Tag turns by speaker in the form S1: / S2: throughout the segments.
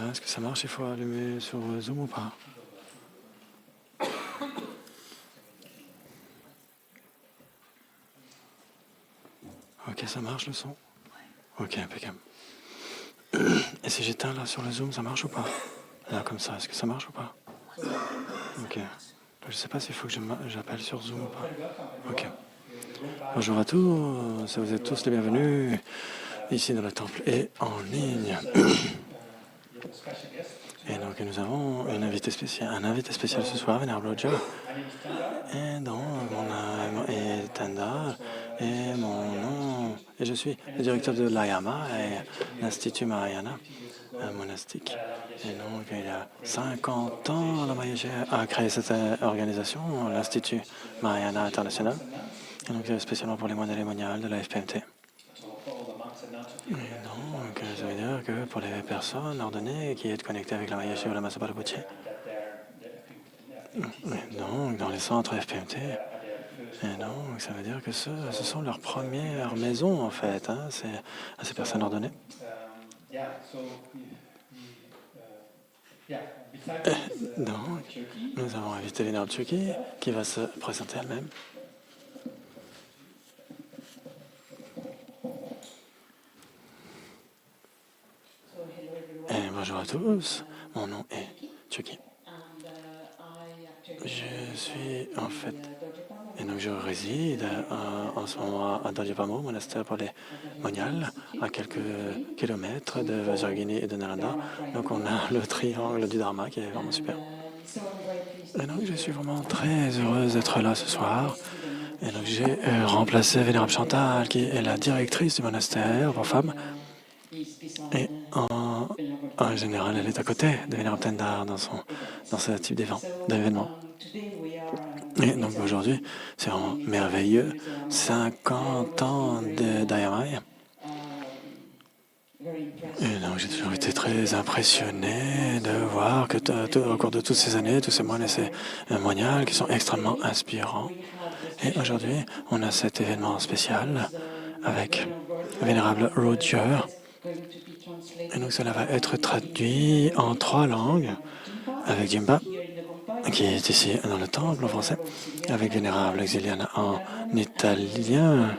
S1: Est-ce que ça marche? Il faut allumer sur Zoom ou pas? Ok, ça marche le son? Ok, impeccable. Et si j'éteins là sur le Zoom, ça marche ou pas? Là, comme ça, est-ce que ça marche ou pas? Ok. Je sais pas s'il faut que j'appelle sur Zoom ou pas. Ok. Bonjour à tous, vous êtes tous les bienvenus ici dans le temple et en ligne. Et donc nous avons un invité spécial ce soir, Venerable Roger. Et donc mon nom est Tanda et mon nom et je suis le directeur de l'Ayama et l'Institut Mahayana monastique. Et donc il y a 50 ans, la Mayeche a créé cette organisation, l'Institut Mahayana International, et donc spécialement pour les moines et les moniales de la FPMT. Et donc, ça veut dire que pour les personnes ordonnées qui sont connectées avec la Mayeche ou la Masaba Rinpoche, donc dans les centres FPMT, et donc ça veut dire que ce sont leurs premières maisons en fait, hein, à ces personnes ordonnées. Donc, nous avons invité Venerable Chuki qui va se présenter elle-même. Et bonjour à tous, mon nom est Chuki. Je suis en fait, et donc je réside en ce moment à Dojipamo, monastère pour les moniales, à quelques kilomètres de Vajrayagini et de Nalanda. Donc on a le triangle du Dharma qui est vraiment super. Et donc je suis vraiment très heureuse d'être là ce soir. Et donc j'ai remplacé Vénérable Chantal, qui est la directrice du monastère pour femmes. Et en général, elle est à côté de Vénérable Tendar dans ce type d'événement. Et donc aujourd'hui, c'est vraiment merveilleux. 50 ans d'Ayamai. Et donc j'ai toujours été très impressionné de voir que au cours de toutes ces années, tous ces moines et ces moniales qui sont extrêmement inspirants. Et aujourd'hui, on a cet événement spécial avec Vénérable Roger. Et donc cela va être traduit en 3 langues avec Jimba, qui est ici dans le temple en français, avec Vénérable Exiliana en italien,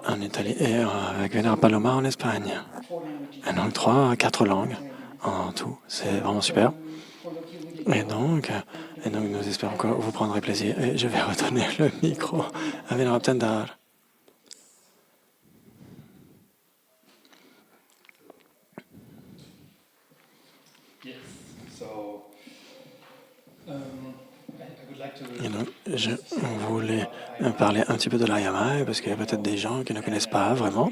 S1: en Italie, et avec Vénérable Paloma en Espagne. Et donc 3 à 4 langues en tout, c'est vraiment super. Et donc nous espérons que vous prendrez plaisir. Et je vais redonner le micro à Vénérable Tendar. Et donc, je voulais parler un petit peu de l'Ayama, parce qu'il y a peut-être des gens qui ne connaissent pas vraiment.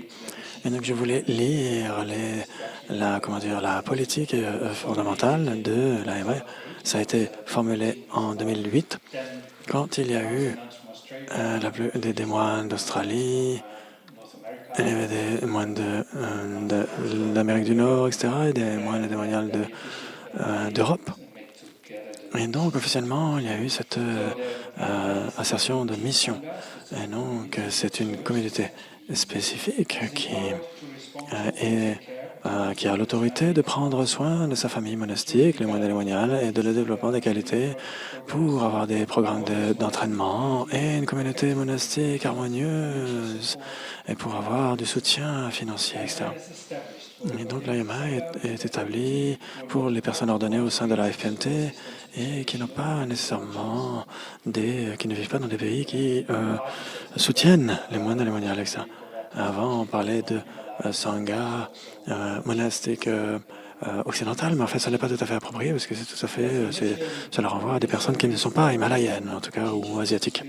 S1: Et donc, je voulais lire la politique fondamentale de l'Ayama. Ça a été formulé en 2008, quand il y a eu des moines d'Australie, il y avait des moines d'Amérique du Nord, etc., et des moines et des moniales d'Europe. Et donc, officiellement, il y a eu cette assertion de mission. Et donc, c'est une communauté spécifique qui a l'autorité de prendre soin de sa famille monastique, les moines et les moniales, et de le développement des qualités pour avoir des programmes d'entraînement et une communauté monastique harmonieuse, et pour avoir du soutien financier, etc. Et donc l'AMA est établie pour les personnes ordonnées au sein de la FPMT et qui n'ont pas nécessairement qui ne vivent pas dans des pays qui soutiennent les moines et les moniales, etc. Avant, on parlait de Sangha monastique occidental, mais en fait, ça n'est pas tout à fait approprié parce que cela renvoie à des personnes qui ne sont pas himalayennes, en tout cas, ou asiatiques.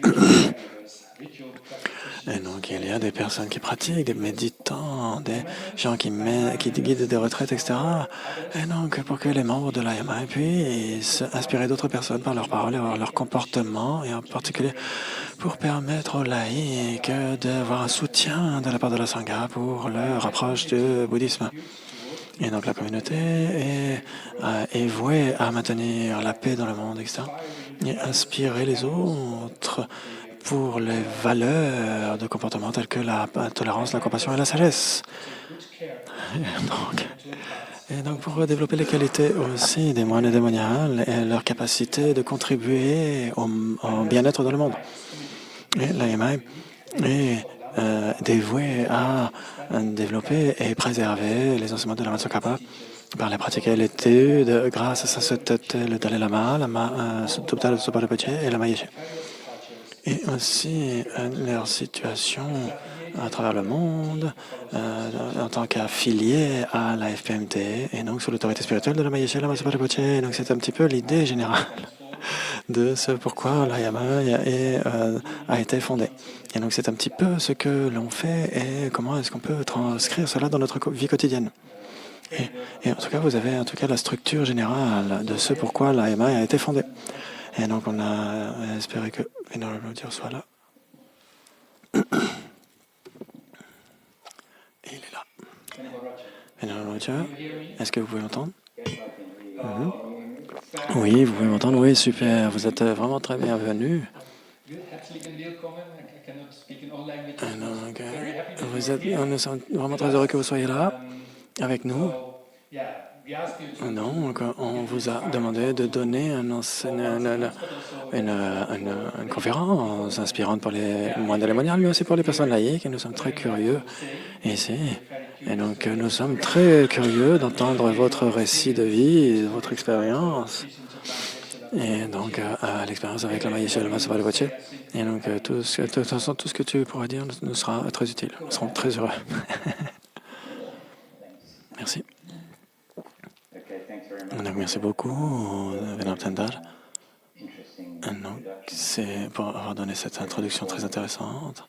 S1: Et donc, il y a des personnes qui pratiquent, des méditants, des gens qui guident des retraites, etc. Et donc, pour que les membres de l'AMA puissent inspirer d'autres personnes par leurs paroles et leur comportement, et en particulier pour permettre aux laïcs d'avoir un soutien de la part de la Sangha pour leur approche du bouddhisme. Et donc, la communauté est vouée à maintenir la paix dans le monde, etc. Et inspirer les autres pour les valeurs de comportement telles que la tolérance, la compassion et la sagesse. Et donc, pour développer les qualités aussi des moines et des moniales et leur capacité de contribuer au bien-être dans le monde. Et l'AMI est dévoué à développer et préserver les enseignements de la Matsukapa par la pratique et l'étude grâce à le Dalai Lama, Tubta Sopa Rinpoche et la Yeshe. Et aussi leur situation à travers le monde en tant qu'affiliés à la FPMT et donc sous l'autorité spirituelle de la Yeshe et la Sopa Rinpoche. Donc c'est un petit peu l'idée générale de ce pourquoi l'Ayama a été fondée. Et donc c'est un petit peu ce que l'on fait et comment est-ce qu'on peut transcrire cela dans notre vie quotidienne. Et en tout cas, vous avez en tout cas la structure générale de ce pourquoi l'AMA a été fondée. Et donc on a espéré que Venerable Roger soit là. Et il est là. Venerable Roger, est-ce que vous pouvez m'entendre? Oui, vous pouvez m'entendre. Oui, super. Vous êtes vraiment très bienvenue. Nous sommes vraiment très heureux que vous soyez là avec nous. Donc, on vous a demandé de donner une conférence inspirante pour les moines de l'émonial, mais aussi pour les personnes laïques. Et nous sommes très curieux ici. Et donc, nous sommes très curieux d'entendre votre récit de vie, votre expérience. Et donc, l'expérience avec la Maïche et le Masopa Rinpoche. Et donc, tout ce que tu pourras dire nous sera très utile. Nous serons très heureux. Merci. Donc, merci beaucoup, Venerable Tendar. Donc, c'est pour avoir donné cette introduction très intéressante.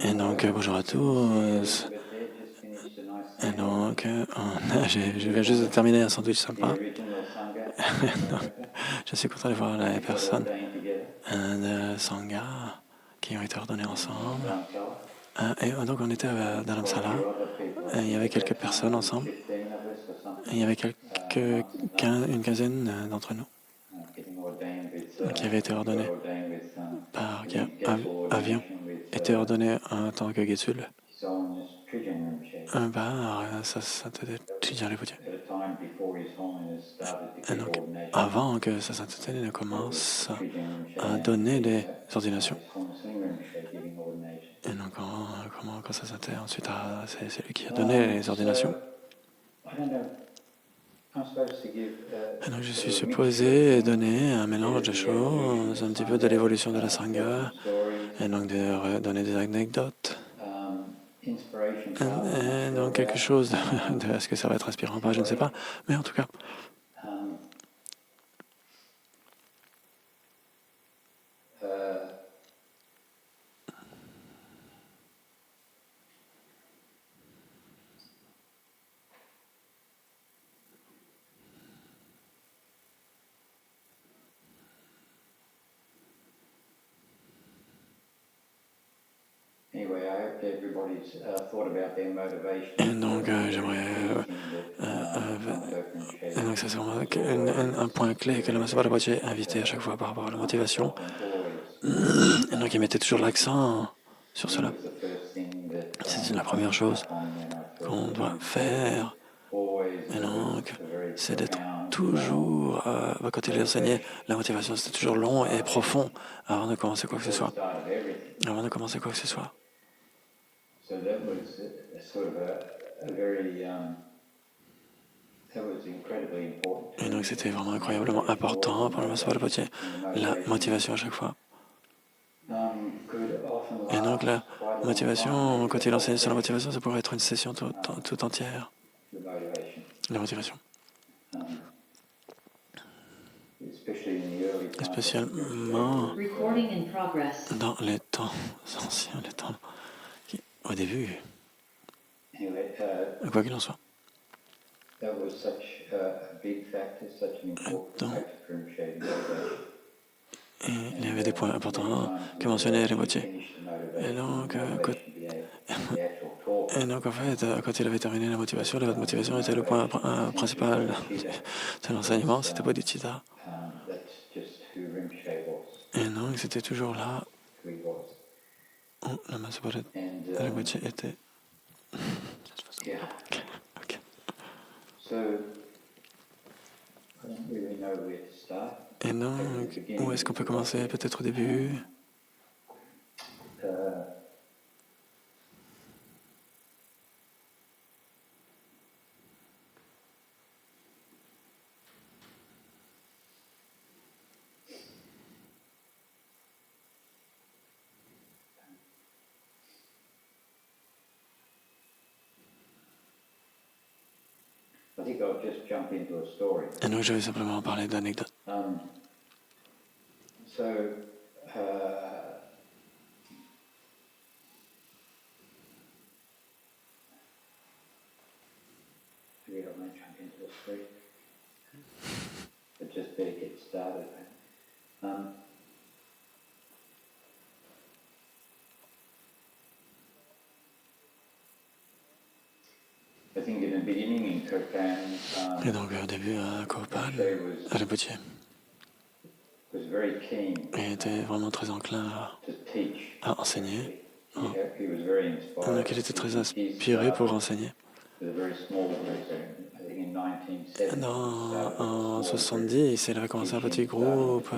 S1: Et donc, bonjour à tous. Et donc, je viens juste de terminer un sandwich sympa. Je suis content de voir les personnes de Sangha qui ont été ordonnées ensemble. Et donc, on était à Dharamsala. Il y avait quelques personnes ensemble. Il y avait une quinzaine d'entre nous qui avaient été ordonnés qui avions été ordonnés en tant que Getsul par sa sainteté Trijang Rinpoche. Et donc, avant que sa sainteté ne commence à donner des ordinations. Et donc, quand sa sainteté, ensuite, c'est lui qui a donné les ordinations. Et donc, je suis supposé donner un mélange de choses, un petit peu de l'évolution de la Sangha, et donc de donner des anecdotes. Et donc, quelque chose est-ce que ça va être inspirant ou pas, je ne sais pas, mais en tout cas. Et donc, j'aimerais. Et donc, ça, c'est vraiment un point clé que le Masopa Rinpoche invitait à chaque fois par rapport à la motivation. Et donc, il mettait toujours l'accent sur cela. C'est la première chose qu'on doit faire. Et donc, c'est d'être toujours, quand il enseignait la motivation, c'était toujours long et profond avant de commencer quoi que ce soit. Avant de commencer quoi que ce soit. Et donc, c'était vraiment incroyablement important pour le Masopa Rinpoche, la motivation à chaque fois. Et donc, la motivation, quand il enseignait sur la motivation, ça pourrait être une session tout entière. La motivation. Spécialement dans les temps anciens, les temps qui, au début, quoi qu'il en soit. Et il y avait des points importants que mentionnait Rinpoche. Et donc, en fait, quand il avait terminé la motivation était le point principal de l'enseignement, c'était Bodhicitta. donc, c'était toujours là
S2: who he was.
S1: où la Masoporet
S2: And
S1: Rinpoche était.
S2: yeah,
S1: Ok.
S2: so I don't really know where to start.
S1: Et donc, où est-ce qu'on peut commencer? Peut-être au début.
S2: I think I'll just jump into a story.
S1: Et donc, je vais simplement parler d'anecdotes.
S2: So, maybe I might jump into a story. But just better get started. I think in the beginning in Kirtan,
S1: Et donc, au début, à Kopan, Rinpoche
S2: was very keen
S1: était vraiment très enclin
S2: to teach.
S1: à enseigner.
S2: He was very inspired.
S1: Donc, il était très inspiré pour enseigner.
S2: With a very small group, I think in 1970.
S1: En 70, il avait commencé un petit groupe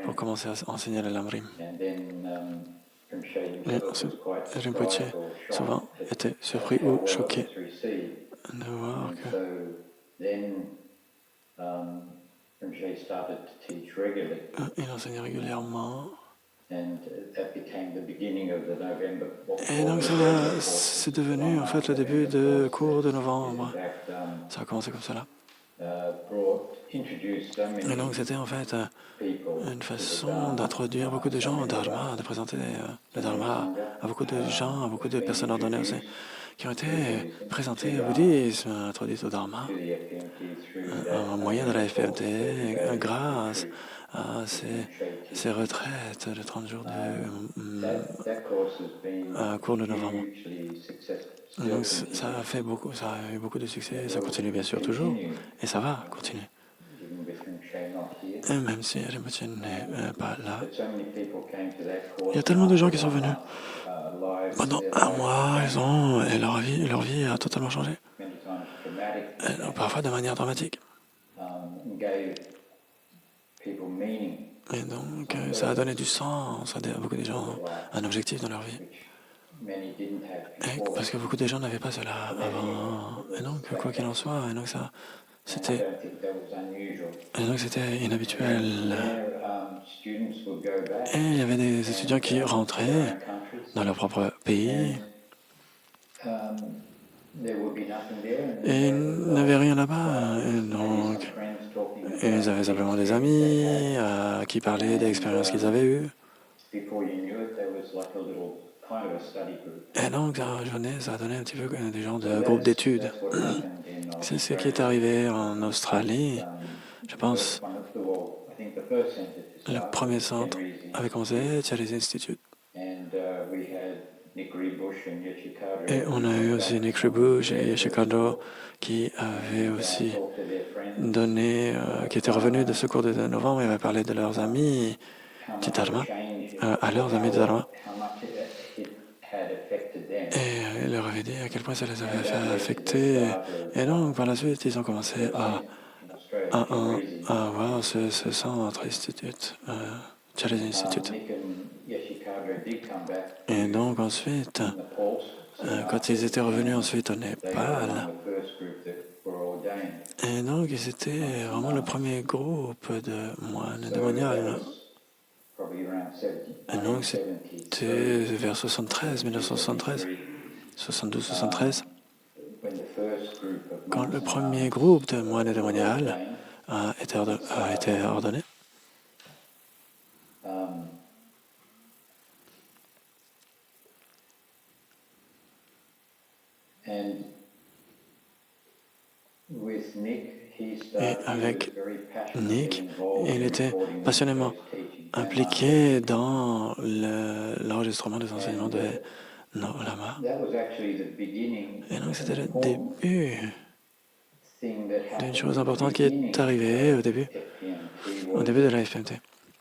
S1: pour commencer à enseigner le Lamrim.
S2: And then Rinpoche
S1: Et
S2: himself
S1: ensuite,
S2: was quite
S1: Rinpoche
S2: surprised or
S1: souvent
S2: shocked
S1: était surpris
S2: at how
S1: ou
S2: well it
S1: choqué
S2: was received.
S1: de voir
S2: And
S1: que.
S2: so then Rinpoche started to teach regularly.
S1: Il enseignait régulièrement.
S2: And that became the beginning of the November.
S1: Et donc c'est devenu en fait le début de cours de novembre. Ça a commencé comme cela. Et donc c'était en fait une façon d'introduire beaucoup de gens au Dharma, de présenter le Dharma à beaucoup de gens, à beaucoup de personnes ordonnées aussi, qui ont été présentées au bouddhisme, introduites au Dharma, en moyen de la FPMT, grâce à ces retraites de 30 jours de cours de novembre. Donc ça a eu beaucoup de succès, ça continue bien sûr toujours, et ça va continuer. Et même si Rinpoche n'est pas là, il y a tellement de gens qui sont venus. Pendant un mois, et leur vie a totalement changé. Et donc, parfois de manière dramatique. Et donc, ça a donné du sens à beaucoup de gens, un objectif dans leur vie. Et parce que beaucoup de gens n'avaient pas cela avant. Et donc, quoi qu'il en soit, c'était inhabituel. Et il y avait des étudiants qui rentraient dans leur propre pays. Et ils n'avaient rien là-bas. Et donc, ils avaient simplement des amis qui parlaient des expériences qu'ils avaient eues. Et donc, ça a donné un petit peu des gens de groupe d'études. C'est ce qui est arrivé en Australie. Je pense le premier centre avait commencé, Charles Institute. Et on a eu aussi Nick Ribush et Yoshikado qui avaient aussi donné, qui étaient revenus de ce cours de novembre et avaient parlé de leurs amis du Dharma, à leurs amis du Dharma. Et il leur avait dit à quel point ça les avait fait affecter. Et donc, par la suite, ils ont commencé à avoir ce centre Institute, Charles Institute. Et donc, ensuite, quand ils étaient revenus ensuite au Népal, et donc, ils étaient vraiment le premier groupe de moines et de moniales. Et donc, c'était vers 1973, 72-73, quand le premier groupe de moines et de moniales a été ordonné. Et avec Nick, il était passionnément impliqué dans l'enregistrement des enseignements de Lama. Et donc c'était le début d'une chose importante qui est arrivée au début de la FPMT.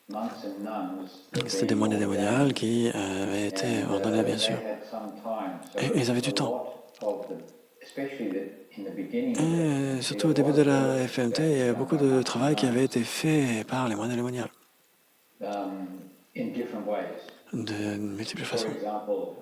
S2: monks and nuns were
S1: C'était des
S2: being
S1: moines et des
S2: ordained,
S1: moniales qui avaient été
S2: and
S1: ordonnés, bien
S2: they
S1: sûr.
S2: had some time. So
S1: Et ils avaient du
S2: a
S1: temps.
S2: lot of the, especially in the beginning of
S1: Et
S2: it,
S1: surtout au début de la FMT, il y avait beaucoup de travail qui avait été fait par les moines et les moniales,
S2: in different ways.
S1: de multiples
S2: For
S1: façons.
S2: example,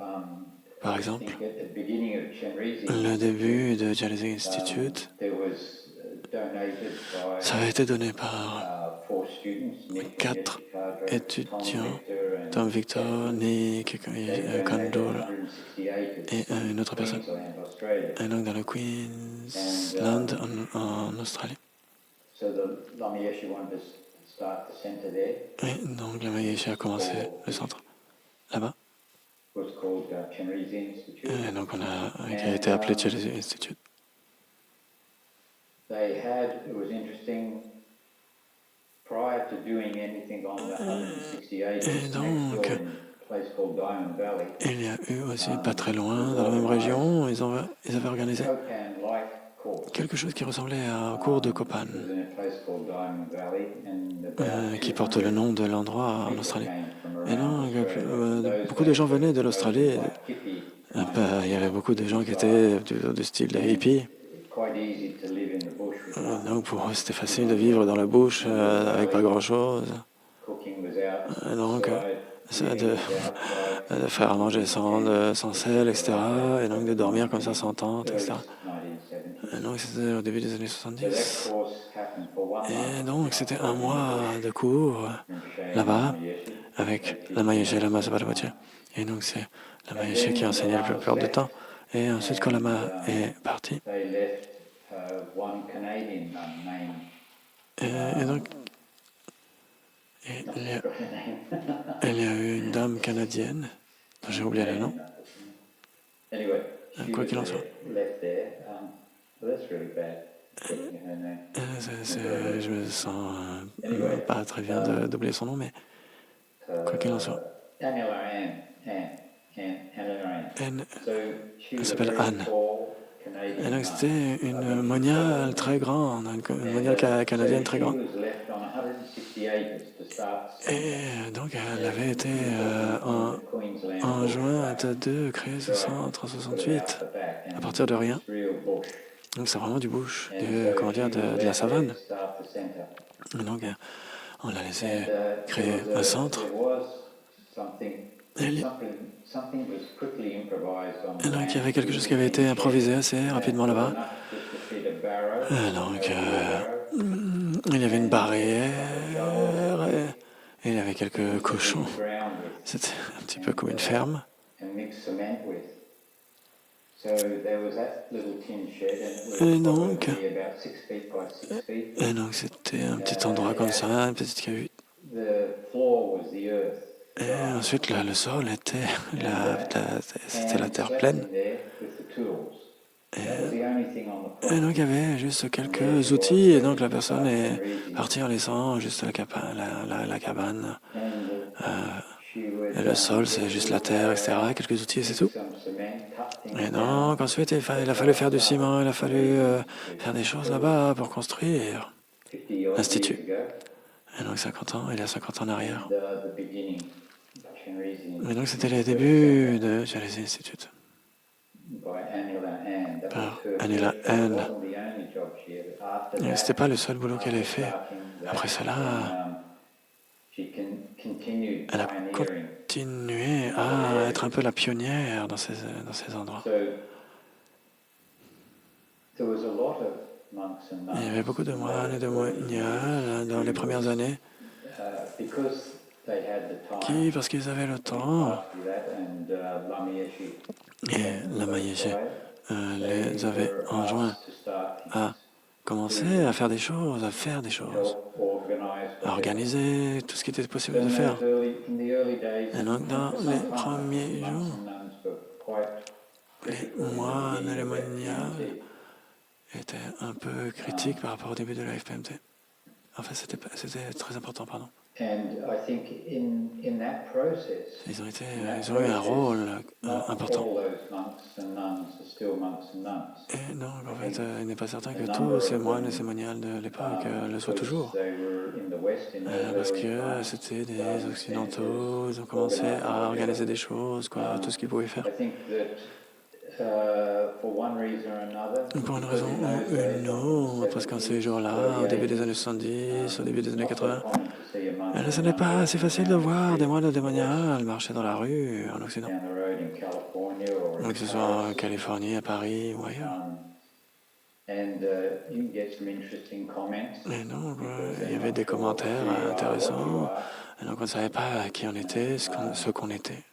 S1: Par
S2: I
S1: exemple,
S2: think at the beginning of Chenrezig
S1: le
S2: Institute,
S1: début de Jalisi Institute,
S2: there was donated
S1: ça avait
S2: by
S1: été donné par
S2: 4 students, Nick from
S1: 4
S2: Yeshikadra, Tom
S1: étudiants,
S2: Victor,
S1: Tom
S2: and
S1: Victor,
S2: Catherine.
S1: Nick,
S2: They donated
S1: Kandol
S2: 160 acres
S1: et
S2: in
S1: une autre personne.
S2: Queensland, Australia.
S1: Et donc dans le Queensland, en Australie.
S2: So the Lama Yeshe wanted to start the centre there.
S1: Et donc la Maïeshi a commencé le centre là-bas.
S2: Was called Chenrezig Institute.
S1: Et donc qui a été appelé Jalisi Institute.
S2: It was interesting, prior to doing anything on the 160 acres,
S1: Et
S2: next door
S1: donc,
S2: in a place called Diamond Valley,
S1: il y a eu aussi, pas très loin, dans la même région, ils avaient organisé
S2: Copan-like course.
S1: quelque chose qui ressemblait à un cours de Copan,
S2: It was in a place called Diamond Valley, and about
S1: qui porte le nom de l'endroit en
S2: people
S1: Australie.
S2: came from
S1: Et
S2: around
S1: donc,
S2: Australia.
S1: beaucoup de gens venaient de l'Australie.
S2: Quite hippie,
S1: Il y avait beaucoup de gens qui étaient du style hippie.
S2: quite easy to live in the bush with nothing.
S1: Donc pour eux, c'était facile de vivre dans la bush avec pas grand-chose.
S2: Cooking was out,
S1: Donc,
S2: outside,
S1: de,
S2: eating was outside.
S1: de faire à manger sans sel, etc. Et donc de dormir comme ça sans tente, etc.
S2: Early 1970s.
S1: Et donc c'était au début des années
S2: So that
S1: 70.
S2: course happened for 1 month.
S1: Et donc c'était un mois de cours là-bas avec la Maïeshi et la Masabarabachi. Et donc c'est la Maïeshi qui enseignait la plupart du temps. Et ensuite quand Lama est parti,
S2: They left one Canadian named
S1: et donc il y a eu une dame canadienne, dont j'ai oublié le nom.
S2: Anyway,
S1: Quoi qu'il en soit.
S2: left there. So that's really bad. Getting her name.
S1: Je me sens pas très bien d'oublier son nom, mais quoi qu'il en soit.
S2: Daniela Ann.
S1: Anne,
S2: So she
S1: elle
S2: was a
S1: s'appelle
S2: very
S1: Anne.
S2: tall Canadian
S1: Et donc
S2: nun.
S1: c'était une moniale très grande, une moniale canadienne très grande.
S2: She was left on 160 acres to start the centre.
S1: Et donc elle avait été
S2: Queensland
S1: en juin 2 créée ce centre en 68 à partir de rien.
S2: real bush.
S1: Donc c'est vraiment du bush, de la savane.
S2: Start the centre.
S1: Et donc on l'a laissé créer un centre.
S2: There was something
S1: Et
S2: something was quickly improvised on the
S1: donc il y avait quelque chose qui avait été improvisé assez rapidement là-bas.
S2: enough just to fit a barrow.
S1: Donc il y avait une barrière et il y avait quelques cochons.
S2: Ground
S1: C'était un petit peu comme une ferme.
S2: and mix cement with. So there was that little tin shed and it
S1: Et
S2: was
S1: donc,
S2: probably about 6 feet by 6 feet.
S1: et donc c'était un petit endroit comme ça, une petite cahute.
S2: The floor was the earth.
S1: Et ensuite là, le sol était c'était la terre pleine.
S2: There with the tools. That was the only thing on the
S1: Et donc il y avait juste quelques outils et donc la personne est partie en laissant juste la cabane. Et le sol c'est juste la terre, etc. Quelques outils et c'est tout.
S2: some cement, cut things
S1: Et donc ensuite il a fallu faire du ciment, il a fallu faire des choses là-bas pour construire
S2: 50 odd years
S1: l'Institut.
S2: ago.
S1: Et donc 50 ans, il y a 50 ans en arrière.
S2: The beginning of Chenrezig
S1: Et donc c'était les débuts de Jalisi Institute.
S2: by Anila Ann. That
S1: Par
S2: was her
S1: Anila
S2: first job.
S1: Ann.
S2: It wasn't the only job she had. After
S1: Et
S2: that,
S1: c'était pas le seul boulot qu'elle ait fait.
S2: starting that,
S1: Après cela,
S2: she continued
S1: elle a
S2: pioneering.
S1: continué à être un peu la pionnière dans ces endroits.
S2: So there was a lot of monks and
S1: Il y
S2: nuns.
S1: avait beaucoup de moines et de moniales dans les premières années
S2: Because they had the
S1: qui,
S2: time
S1: parce qu'ils avaient le temps,
S2: to do that, and Lama Yeshe
S1: et la Maïeshi les avait enjoints
S2: to start
S1: à commencer à faire des choses, à organiser tout ce qui était possible de faire.
S2: In the early days,
S1: Et donc dans les premiers
S2: monks
S1: jours,
S2: and nuns were quite
S1: les moines et les moniales étaient un peu critiques par rapport au début de la FPMT. Enfin, c'était très important, pardon.
S2: And I think in that process,
S1: Ils ont eu un rôle important.
S2: all those monks and nuns are still monks and nuns.
S1: Et donc, en fait, il n'est pas certain que tous ces moines et ces moniales de l'époque le soient toujours.
S2: They were in the West in those
S1: Parce
S2: early
S1: que
S2: times.
S1: c'était des Occidentaux, ils ont commencé à organiser des choses, quoi, tout ce qu'ils pouvaient faire.
S2: I think that for one reason or another,
S1: Pour une raison ou une autre, parce qu'en ces jours-là, au début des années 70, au début des années 80, ce n'est pas assez facile de voir des moines démoniales marcher dans la rue en Occident.
S2: down the road in California or
S1: Que ce soit en Californie, à Paris ou ailleurs.
S2: and you get some interesting comments.
S1: Et donc, il y avait des commentaires intéressants. Et donc, on ne savait pas qui on était, ce qu'on était.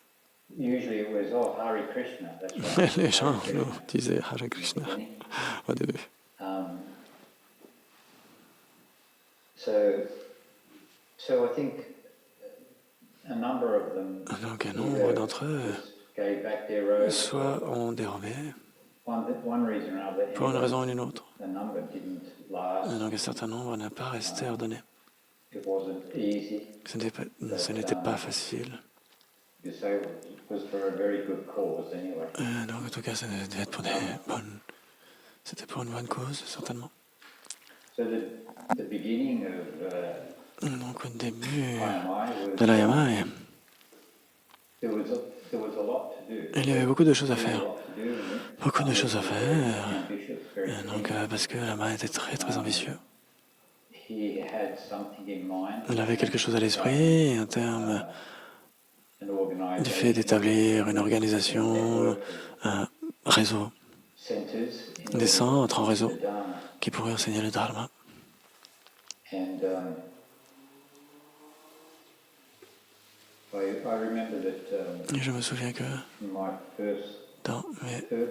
S2: Usually it was, oh, Hare Krishna. That's right.
S1: Les gens nous disaient Hare Krishna au début.
S2: So I think a number of them
S1: Donc, un nombre d'entre eux,
S2: gave back their robes.
S1: soit ont dérobé,
S2: One reason or another,
S1: pour une raison ou une autre.
S2: the number didn't last.
S1: Donc, un certain nombre n'a pas resté ordonné.
S2: It wasn't easy.
S1: Ce n'était pas facile.
S2: You say it was for a very good cause anyway.
S1: Donc, en tout cas, ça devait être pour c'était pour une bonne cause, certainement.
S2: So the beginning of
S1: Donc, au début
S2: IMI
S1: de l'IMI,
S2: there was a lot to do.
S1: il y avait beaucoup de choses à faire.
S2: A lot to do.
S1: Beaucoup de choses à faire.
S2: Ambitious, very
S1: Donc, parce que l'IMI était très, très ambitieux.
S2: He had something in mind.
S1: Il avait quelque chose à l'esprit en termes
S2: An
S1: du
S2: organisation.
S1: fait d'établir une organisation, un réseau,
S2: Centers in
S1: des centres en réseau
S2: the Dharma.
S1: qui pourraient enseigner le Dharma.
S2: And I remember that
S1: Et je me souviens que
S2: my first
S1: dans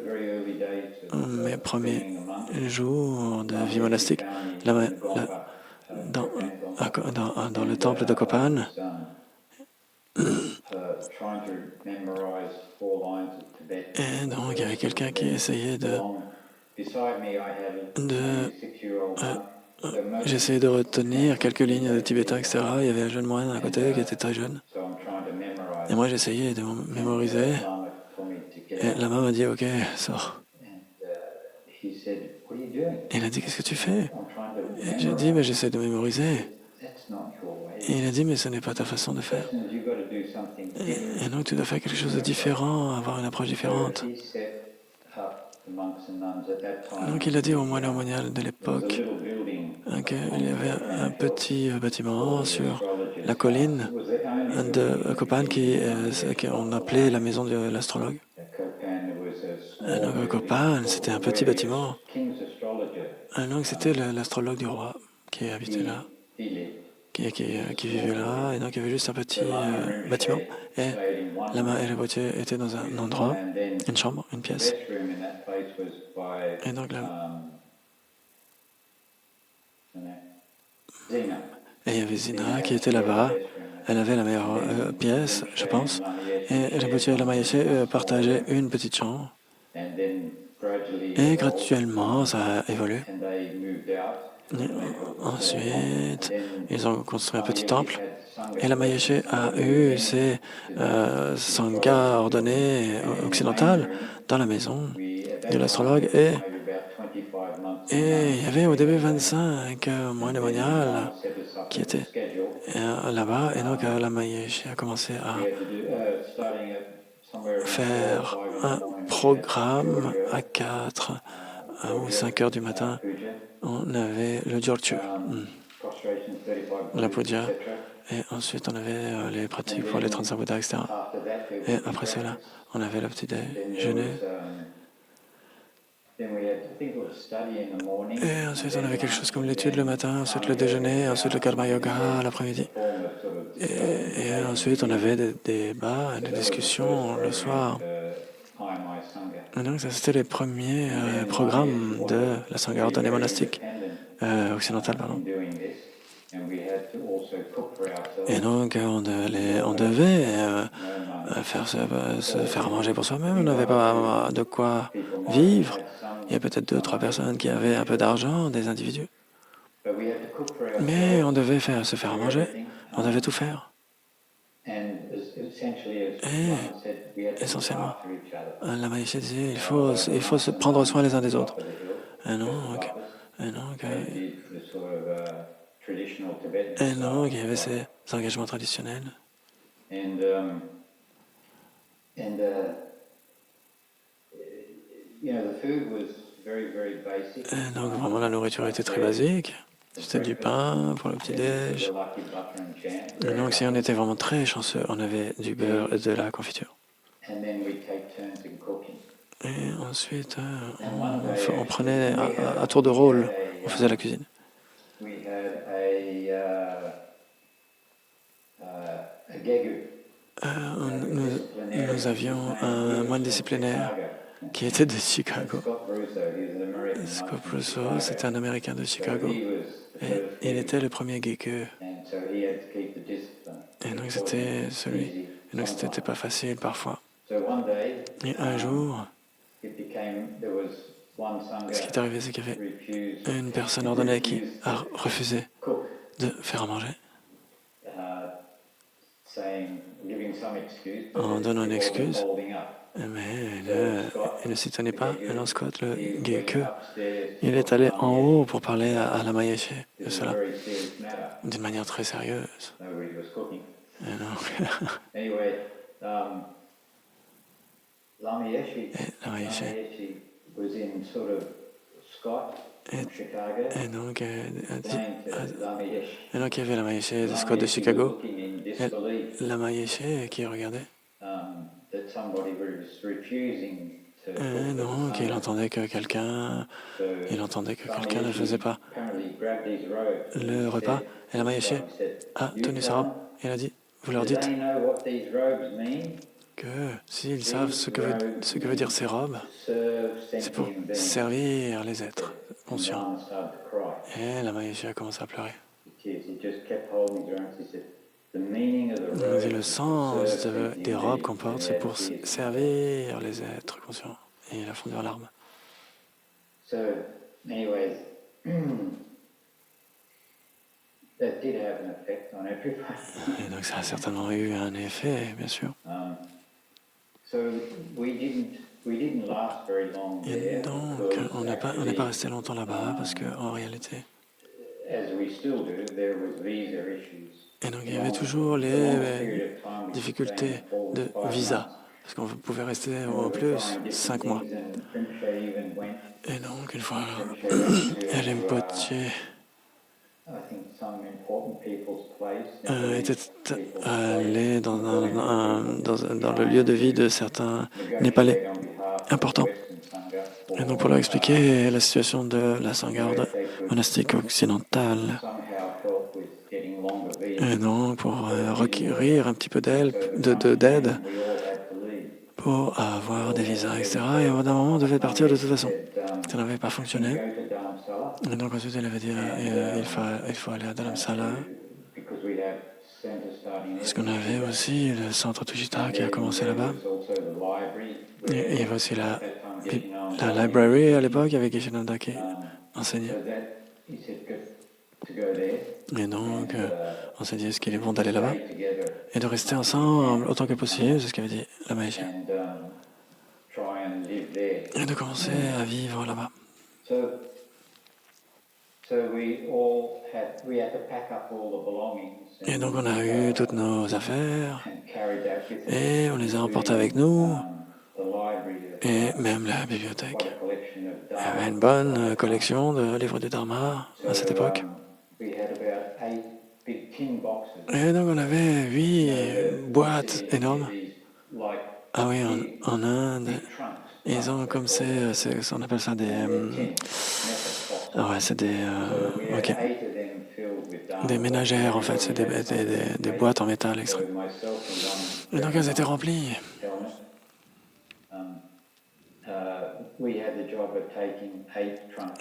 S2: very early days of
S1: mes premiers
S2: being a monk,
S1: jours de vie monastique, dans le temple de Kopan,
S2: trying to memorize 4 lines of Tibet.
S1: et donc il y avait quelqu'un qui essayait
S2: Beside me, I had a 6-year-old monk.
S1: j'essayais de retenir quelques lignes de tibétain, etc. Il y avait un jeune moine à côté qui était très jeune.
S2: So I'm trying to memorize.
S1: Et moi, j'essayais de mémoriser.
S2: Lama told me to get
S1: Et
S2: up.
S1: Lama m'a dit, OK, sors.
S2: And he said, "What are you doing?"
S1: Et il a dit, qu'est-ce que tu fais?
S2: I'm trying to
S1: Et j'ai dit, mais j'essaie de mémoriser.
S2: That's not your way.
S1: Et il a dit, mais ce n'est pas ta façon de faire.
S2: You've got to do something different.
S1: Et donc, tu dois faire quelque chose de différent, avoir une approche différente.
S2: He set up the monks and nuns at that time.
S1: Donc, il a dit aux moines et aux moniales de
S2: There was a
S1: l'époque
S2: little building.
S1: qu'il y avait un petit bâtiment sur la colline de Kopan qu'on appelait la maison de l'astrologue.
S2: At Kopan, there was a
S1: Et
S2: small
S1: donc, Kopan, c'était un petit bâtiment.
S2: king's astrologer.
S1: Et donc, c'était l'astrologue du roi qui habitait là,
S2: He lived.
S1: qui vivait là. Et donc, il y avait juste un petit bâtiment. Et
S2: Stayed in one
S1: Lama et le Gautier étaient dans un endroit,
S2: and then
S1: une chambre, une
S2: the
S1: pièce.
S2: best room in that place was by
S1: Et donc,
S2: Zena.
S1: et il y avait Zina qui était là-bas. Elle avait la meilleure pièce, je pense. Et le Gautier et Lama Yeshe partageaient une petite chambre.
S2: And then gradually
S1: Et graduellement, ça a évolué.
S2: and they moved out.
S1: Et ensuite, ils ont construit un petit temple. Et Lama Yeshe a eu ses sanghas ordonnés occidentales dans la maison de l'astrologue. Et il y avait au début 25 moines et moniales qui étaient là-bas. Et donc, Lama Yeshe a commencé à faire un programme à 4 ou 5 heures du matin. On avait le Jorchu, la puja, et ensuite on avait les pratiques pour les 35 Bouddhas, etc. Et après cela, on avait le petit déjeuner. Et ensuite on avait quelque chose comme l'étude le matin, ensuite le déjeuner, ensuite le karma yoga l'après-midi. Et ensuite on avait des débats et des discussions le soir. Et donc ça c'était les premiers programmes de la Sangha ordonnée monastique occidentale. Pardon. Et donc on devait se faire manger pour soi-même, on n'avait pas de quoi vivre. Il y a peut-être 2 ou 3 personnes qui avaient un peu d'argent, des individus. Mais on devait se faire manger. On devait tout faire.
S2: And essentially, as
S1: Et
S2: Lama said, we had to look
S1: essentiellement,
S2: after each other.
S1: la Maïché disait, il faut se prendre soin les uns des autres.
S2: Top of the hill,
S1: Et
S2: just
S1: donc,
S2: above us,
S1: et donc,
S2: they did the sort of traditional Tibetan
S1: et donc, il y
S2: style
S1: avait
S2: life.
S1: ces engagements traditionnels.
S2: And you know, the food was very, very basic.
S1: Et donc, vraiment, la nourriture était très basique. C'était du pain pour le petit-déj.
S2: The lucky butter and jam.
S1: Et
S2: very
S1: donc, si on
S2: lucky.
S1: était vraiment très chanceux, on avait du beurre et de la confiture.
S2: And then we'd take turns in cooking.
S1: Et ensuite,
S2: And one day,
S1: on prenait
S2: actually,
S1: à tour de rôle, on faisait la cuisine.
S2: we had a gegu.
S1: Nous avions un moine disciplinaire qui était de Chicago.
S2: Scott Russo, he was an American monk
S1: Scott
S2: from
S1: Russo,
S2: Chicago.
S1: c'était un Américain de
S2: So
S1: Chicago.
S2: he was the
S1: Et
S2: first
S1: il
S2: gegu.
S1: était le premier geekeux.
S2: And so he had to keep the discipline.
S1: Et donc,
S2: It
S1: c'était
S2: wasn't
S1: celui.
S2: easy
S1: Et donc, c'était
S2: sometimes.
S1: pas facile parfois.
S2: So one day,
S1: Et un jour,
S2: there was one sangha
S1: ce qui est arrivé, c'est qu'il y avait
S2: refused
S1: une personne ordonnée qui a refusé
S2: cook,
S1: de faire à manger
S2: giving some excuse,
S1: en donnant une
S2: it wasn't
S1: excuse.
S2: holding up.
S1: Mais
S2: So
S1: il ne s'y tenait pas. Et donc, Scott, le
S2: he went
S1: geekeux,
S2: upstairs
S1: il est
S2: to
S1: allé
S2: Lama
S1: en
S2: Yeshe.
S1: haut pour parler à la Maïeché de
S2: It was a
S1: cela,
S2: very serious matter.
S1: d'une manière très sérieuse.
S2: Nobody was cooking.
S1: Et donc,
S2: Anyway, Lama Yeshe
S1: et la Maïeché.
S2: was in sort of Scott from Chicago,
S1: Et donc,
S2: explained to Lama Yeshe.
S1: et donc, il y avait la Maïeché de
S2: Lama
S1: Scott de
S2: Yeshe was
S1: Chicago.
S2: looking in disbelief
S1: La Maïeché qui regardait.
S2: that somebody was refusing to
S1: Et
S2: cook for the
S1: donc, il
S2: sangha.
S1: entendait que quelqu'un
S2: So
S1: ne faisait pas
S2: apparently grabbed his robe and
S1: le
S2: he
S1: repas.
S2: said-
S1: Et la Maïeché
S2: he said,
S1: a
S2: "You
S1: tenu sa
S2: tell
S1: robe.
S2: them,
S1: Et elle a dit, vous leur
S2: do
S1: dites
S2: they know what these robes mean?
S1: que s'ils savent ce que veut dire ces robes,
S2: Serve
S1: c'est pour
S2: sentient beings."
S1: servir les êtres
S2: And
S1: conscients.
S2: Lama started to cry.
S1: Et la Maïeché a commencé à pleurer.
S2: He just kept holding his arms. He said, "The meaning of the
S1: Il nous dit,
S2: robe
S1: le
S2: is to
S1: sens
S2: serve
S1: des
S2: sentient
S1: robes
S2: beings."
S1: qu'on porte,
S2: And
S1: c'est
S2: he
S1: pour
S2: had tears.
S1: servir les êtres conscients. Et il a fondu en larmes.
S2: So, anyways, that did have an effect on everybody.
S1: Et donc ça a certainement eu un effet, bien sûr.
S2: So we didn't last very long
S1: Et
S2: there.
S1: donc,
S2: because
S1: on n'est pas
S2: actually,
S1: resté longtemps là-bas parce qu'en réalité,
S2: as we still do, there was visa issues.
S1: et donc il y avait toujours les difficultés de visa, parce qu'on pouvait rester au plus 5 mois. Et donc, une fois, Rinpoche était allé dans le lieu de vie de certains Népalais importants. Et donc, pour leur expliquer la situation de la Sangha monastique occidentale, et donc pour requérir un petit peu d'aide pour avoir des visas, etc. Et au bout d'un moment, on devait partir de toute façon. Ça n'avait pas fonctionné. Et donc ensuite, il avait dit il faut aller à Dharamsala. Parce qu'on avait aussi le centre Tujita qui a commencé là-bas. Et il y avait aussi la library à l'époque avec Geshe-Nanda qui enseignait. Et donc, on s'est dit, est-ce qu'il est bon d'aller là-bas et de rester ensemble autant que possible, c'est ce qu'avait dit la Maïché. Et de commencer à vivre là-bas. Et donc, on a eu toutes nos affaires et on les a emportées avec nous. Et même la bibliothèque. Il y avait une bonne collection de livres du Dharma à cette époque. Et donc on avait 8 boîtes énormes. Ah oui, en Inde, ils ont comme on appelle ça des... c'est des ménagères en fait, c'est des boîtes en métal extra. Et donc elles étaient remplies.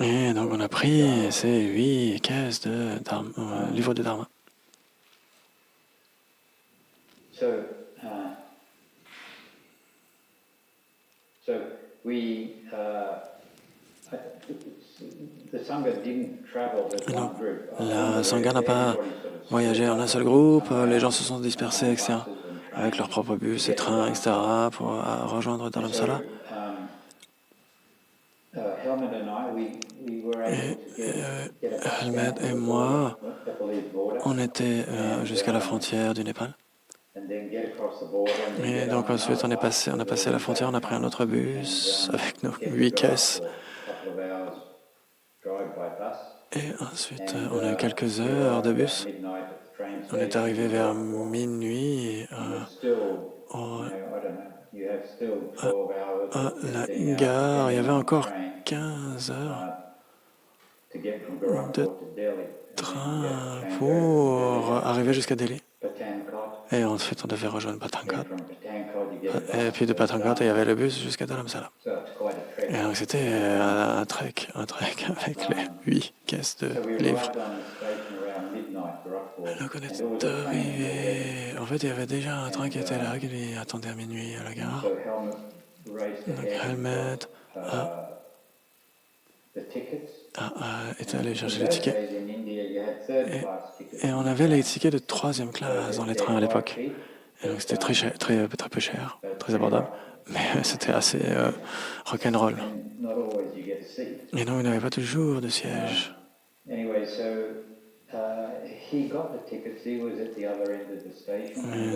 S1: Et donc on a pris ces 8 caisses de livres de Dharma. Donc, la Sangha n'a pas voyagé en un seul groupe, les gens se sont dispersés, etc., avec leurs propres bus et trains, etc., pour rejoindre Dharamsala. Et Helmet et moi, on était jusqu'à la frontière du Népal. Et donc ensuite, on a passé la frontière, on a pris un autre bus avec nos 8 caisses. Et ensuite, on a eu quelques heures de bus. On est arrivé vers minuit à la gare. Il y avait encore 15 heures de train pour arriver jusqu'à Delhi. Et ensuite, on devait rejoindre Pathankot. Et puis de Pathankot, il y avait le bus jusqu'à Dharamsala. Et donc, c'était un trek avec les 8 caisses de livres. Et donc, on est arrivé. En fait, il y avait déjà un train qui était là, qui lui attendait à minuit à la gare. Donc, Helmet est allé chercher les tickets. Et on avait les tickets de 3e classe dans les trains à l'époque. Et donc, c'était très peu cher, très abordable. Mais c'était assez rock'n'roll. Et donc, il n'avait pas toujours de siège. Et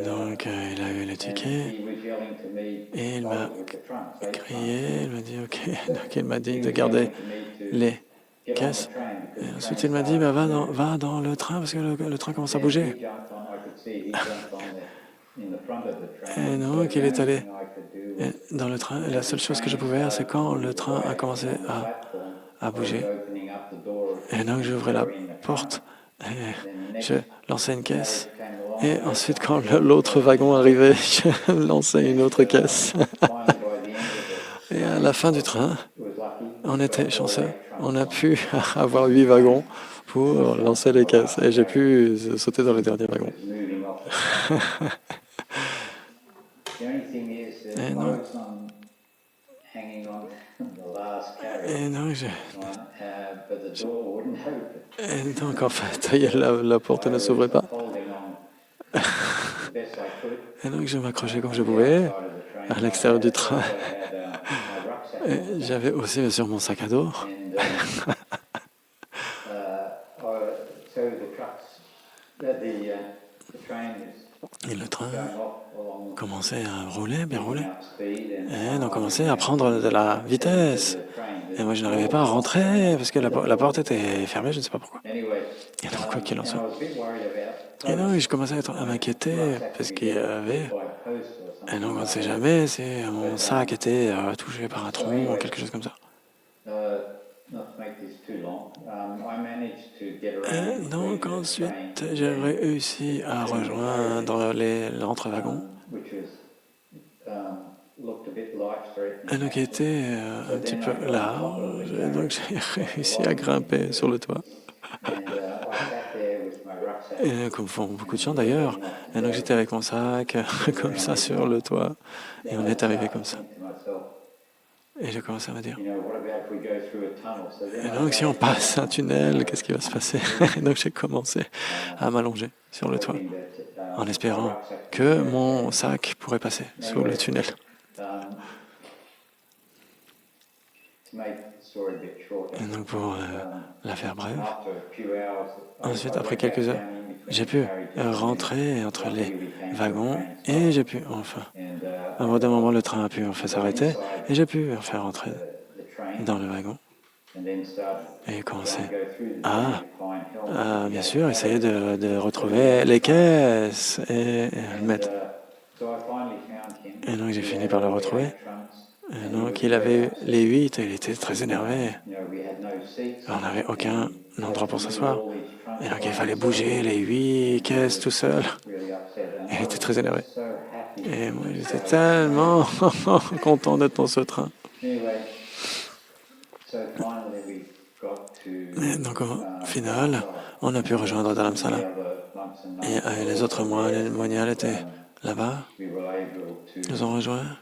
S1: donc, il a eu les tickets et il m'a crié, il m'a dit OK. Donc, il m'a dit de garder les caisses. Et ensuite, il m'a dit va dans le train parce que le train commence à bouger. Et donc, il est allé dans le train. Et la seule chose que je pouvais faire, c'est quand le train a commencé à bouger. Et donc, j'ouvrais la porte et je lançais une caisse. Et ensuite, quand l'autre wagon arrivait, je lançais une autre caisse. Et à la fin du train, on était chanceux. On a pu avoir 8 wagons pour lancer les caisses. Et j'ai pu sauter dans le dernier wagon. Et donc, en fait, la porte ne s'ouvrait pas. Et donc, je m'accrochais comme je pouvais à l'extérieur du train. Et j'avais aussi, bien sûr, mon sac à dos. Et le train commençait à rouler, bien rouler. Et on commençait à prendre de la vitesse. Et moi, je n'arrivais pas à rentrer parce que la porte était fermée, je ne sais pas pourquoi. Et donc, quoi qu'il en soit. Et donc, je commençais à m'inquiéter parce qu'il y avait... Et donc, on ne sait jamais si mon sac était touché par un tronc ou quelque chose comme ça. Et donc, ensuite, j'ai réussi à rejoindre l'entre-wagon. Et donc, il était un petit peu large. Et donc, j'ai réussi à grimper sur le toit. Et comme font beaucoup de gens d'ailleurs. Et donc j'étais avec mon sac, comme ça sur le toit. Et on est arrivé comme ça. Et j'ai commencé à me dire. Et donc si on passe un tunnel, qu'est-ce qui va se passer? Et donc j'ai commencé à m'allonger sur le toit, en espérant que mon sac pourrait passer sous le tunnel. Et donc pour la faire brève, ensuite après quelques heures, j'ai pu rentrer entre les wagons et j'ai pu enfin, à un bout d'un moment le train a pu enfin s'arrêter et j'ai pu enfin rentrer dans le wagon et commencer à bien sûr essayer de retrouver les caisses et le mettre. Et donc j'ai fini par le retrouver. Et donc il avait les 8 et il était très énervé. On n'avait aucun endroit pour s'asseoir. Et donc il fallait bouger les 8 caisses tout seul. Et il était très énervé. Et moi j'étais tellement content d'être dans ce train. Et donc au final, on a pu rejoindre Dharamsala. Et les autres moines étaient là-bas. Ils nous ont rejoints.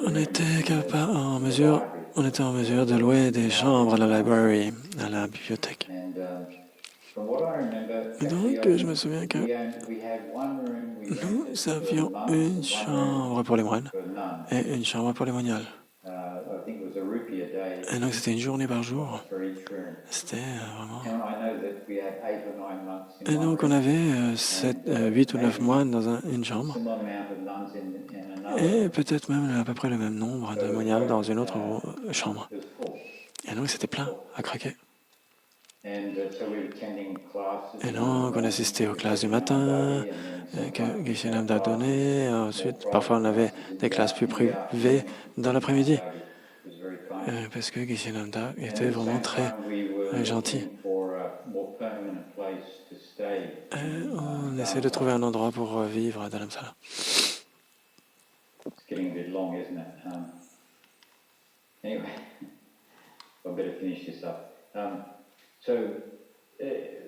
S1: On était en mesure de louer des chambres à la library, à la bibliothèque. Et donc, je me souviens que nous avions une chambre pour les moines et une chambre pour les moniales. Et donc, c'était une journée par jour. C'était vraiment... Et donc, on avait 8 ou 9 moines dans une chambre. Et peut-être même à peu près le même nombre de moniales dans une autre chambre. Et donc, c'était plein, à craquer. Et donc, on assistait aux classes du matin, que Geshe Namda donnait. Ensuite, parfois, on avait des classes plus privées dans l'après-midi. Parce que Geshe Namda était vraiment très gentil. On essaie de trouver un endroit pour vivre à Dharamsala.
S2: It's getting a bit long, isn't it? Anyway, I better finish this up.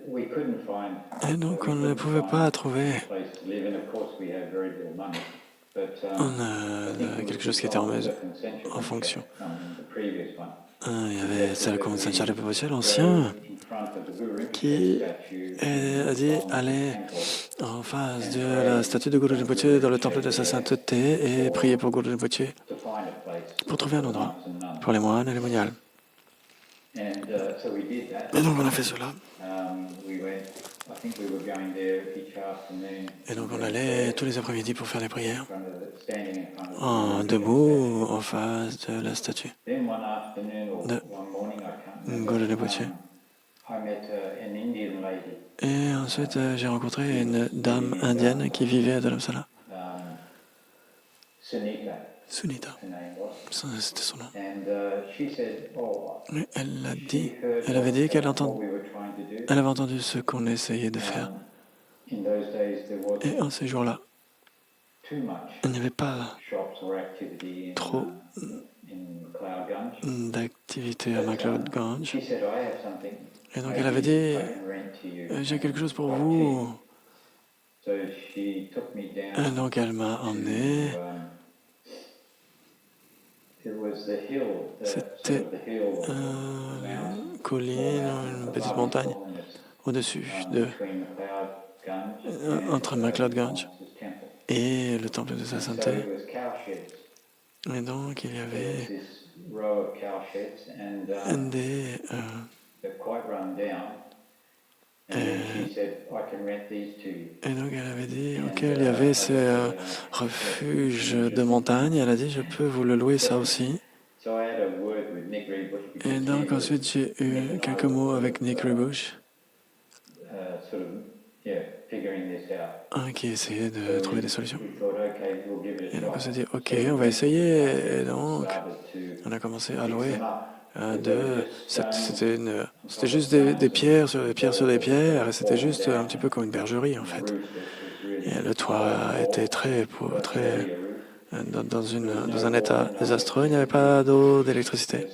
S2: We couldn't find.
S1: Et donc on ne pouvait pas trouver. On a quelque chose qui était en fonction. Il y avait Salkom Sanchari Papache, l'ancien, qui a dit allez en face de la statue de Guru Rinpoche dans le temple de sa sainteté et prier pour Guru Rinpoche pour trouver un endroit pour les moines et les moniales. Et donc on a fait cela. Et donc on allait tous les après-midi pour faire des prières, debout en face de la statue de Guru Rinpoche. Et ensuite j'ai rencontré une dame indienne qui vivait à Dharamsala. Sunita, c'était son nom. Et elle avait dit qu'elle avait entendu ce qu'on essayait de faire. Et en ces jours-là, il n'y avait pas trop d'activité à McLeod Ganj. Et donc elle avait dit, j'ai quelque chose pour vous. Et donc elle m'a emmené. C'était une colline, une petite montagne au-dessus entre McLeod Ganj et le temple de sa sainteté. Et donc il y avait des et donc elle avait dit, ok, il y avait ces refuges de montagne, elle a dit, je peux vous le louer ça aussi. Et donc ensuite j'ai eu quelques mots avec Nick Ribush, qui essayait de trouver des solutions. Et donc on s'est dit, ok, on va essayer. Et donc on a commencé à louer. C'était juste des pierres sur des pierres sur des pierres, et c'était juste un petit peu comme une bergerie en fait. Et le toit était dans un état désastreux, il n'y avait pas d'eau, d'électricité.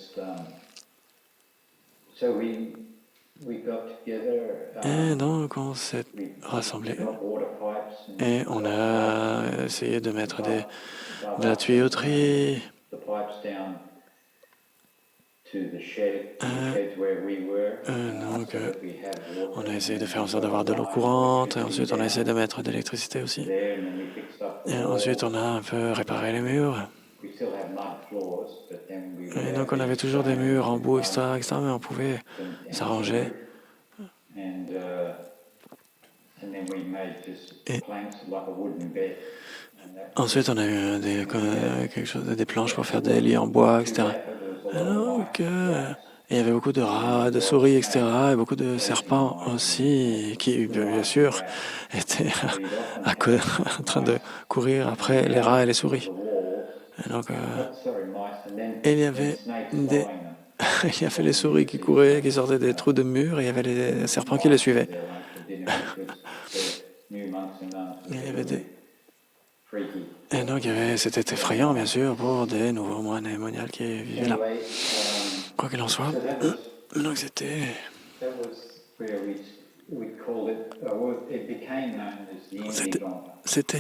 S1: Et donc on s'est rassemblés et on a essayé de mettre de la tuyauterie. Donc, on a essayé de faire en sorte d'avoir de l'eau courante, et ensuite on a essayé de mettre de l'électricité aussi. Et ensuite on a un peu réparé les murs. Et donc on avait toujours des murs en boue, etc., mais on pouvait s'arranger. Et ensuite on a eu des planches pour faire des lits en bois, etc. Donc, il y avait beaucoup de rats, de souris, etc., et beaucoup de serpents aussi, qui, bien sûr, étaient en train de courir après les rats et les souris. Et donc, il y avait les souris qui couraient, qui sortaient des trous de murs, et il y avait les serpents qui les suivaient. Et donc, c'était effrayant, bien sûr, pour des nouveaux moines et moniales qui vivaient là. Quoi qu'il en soit, donc c'était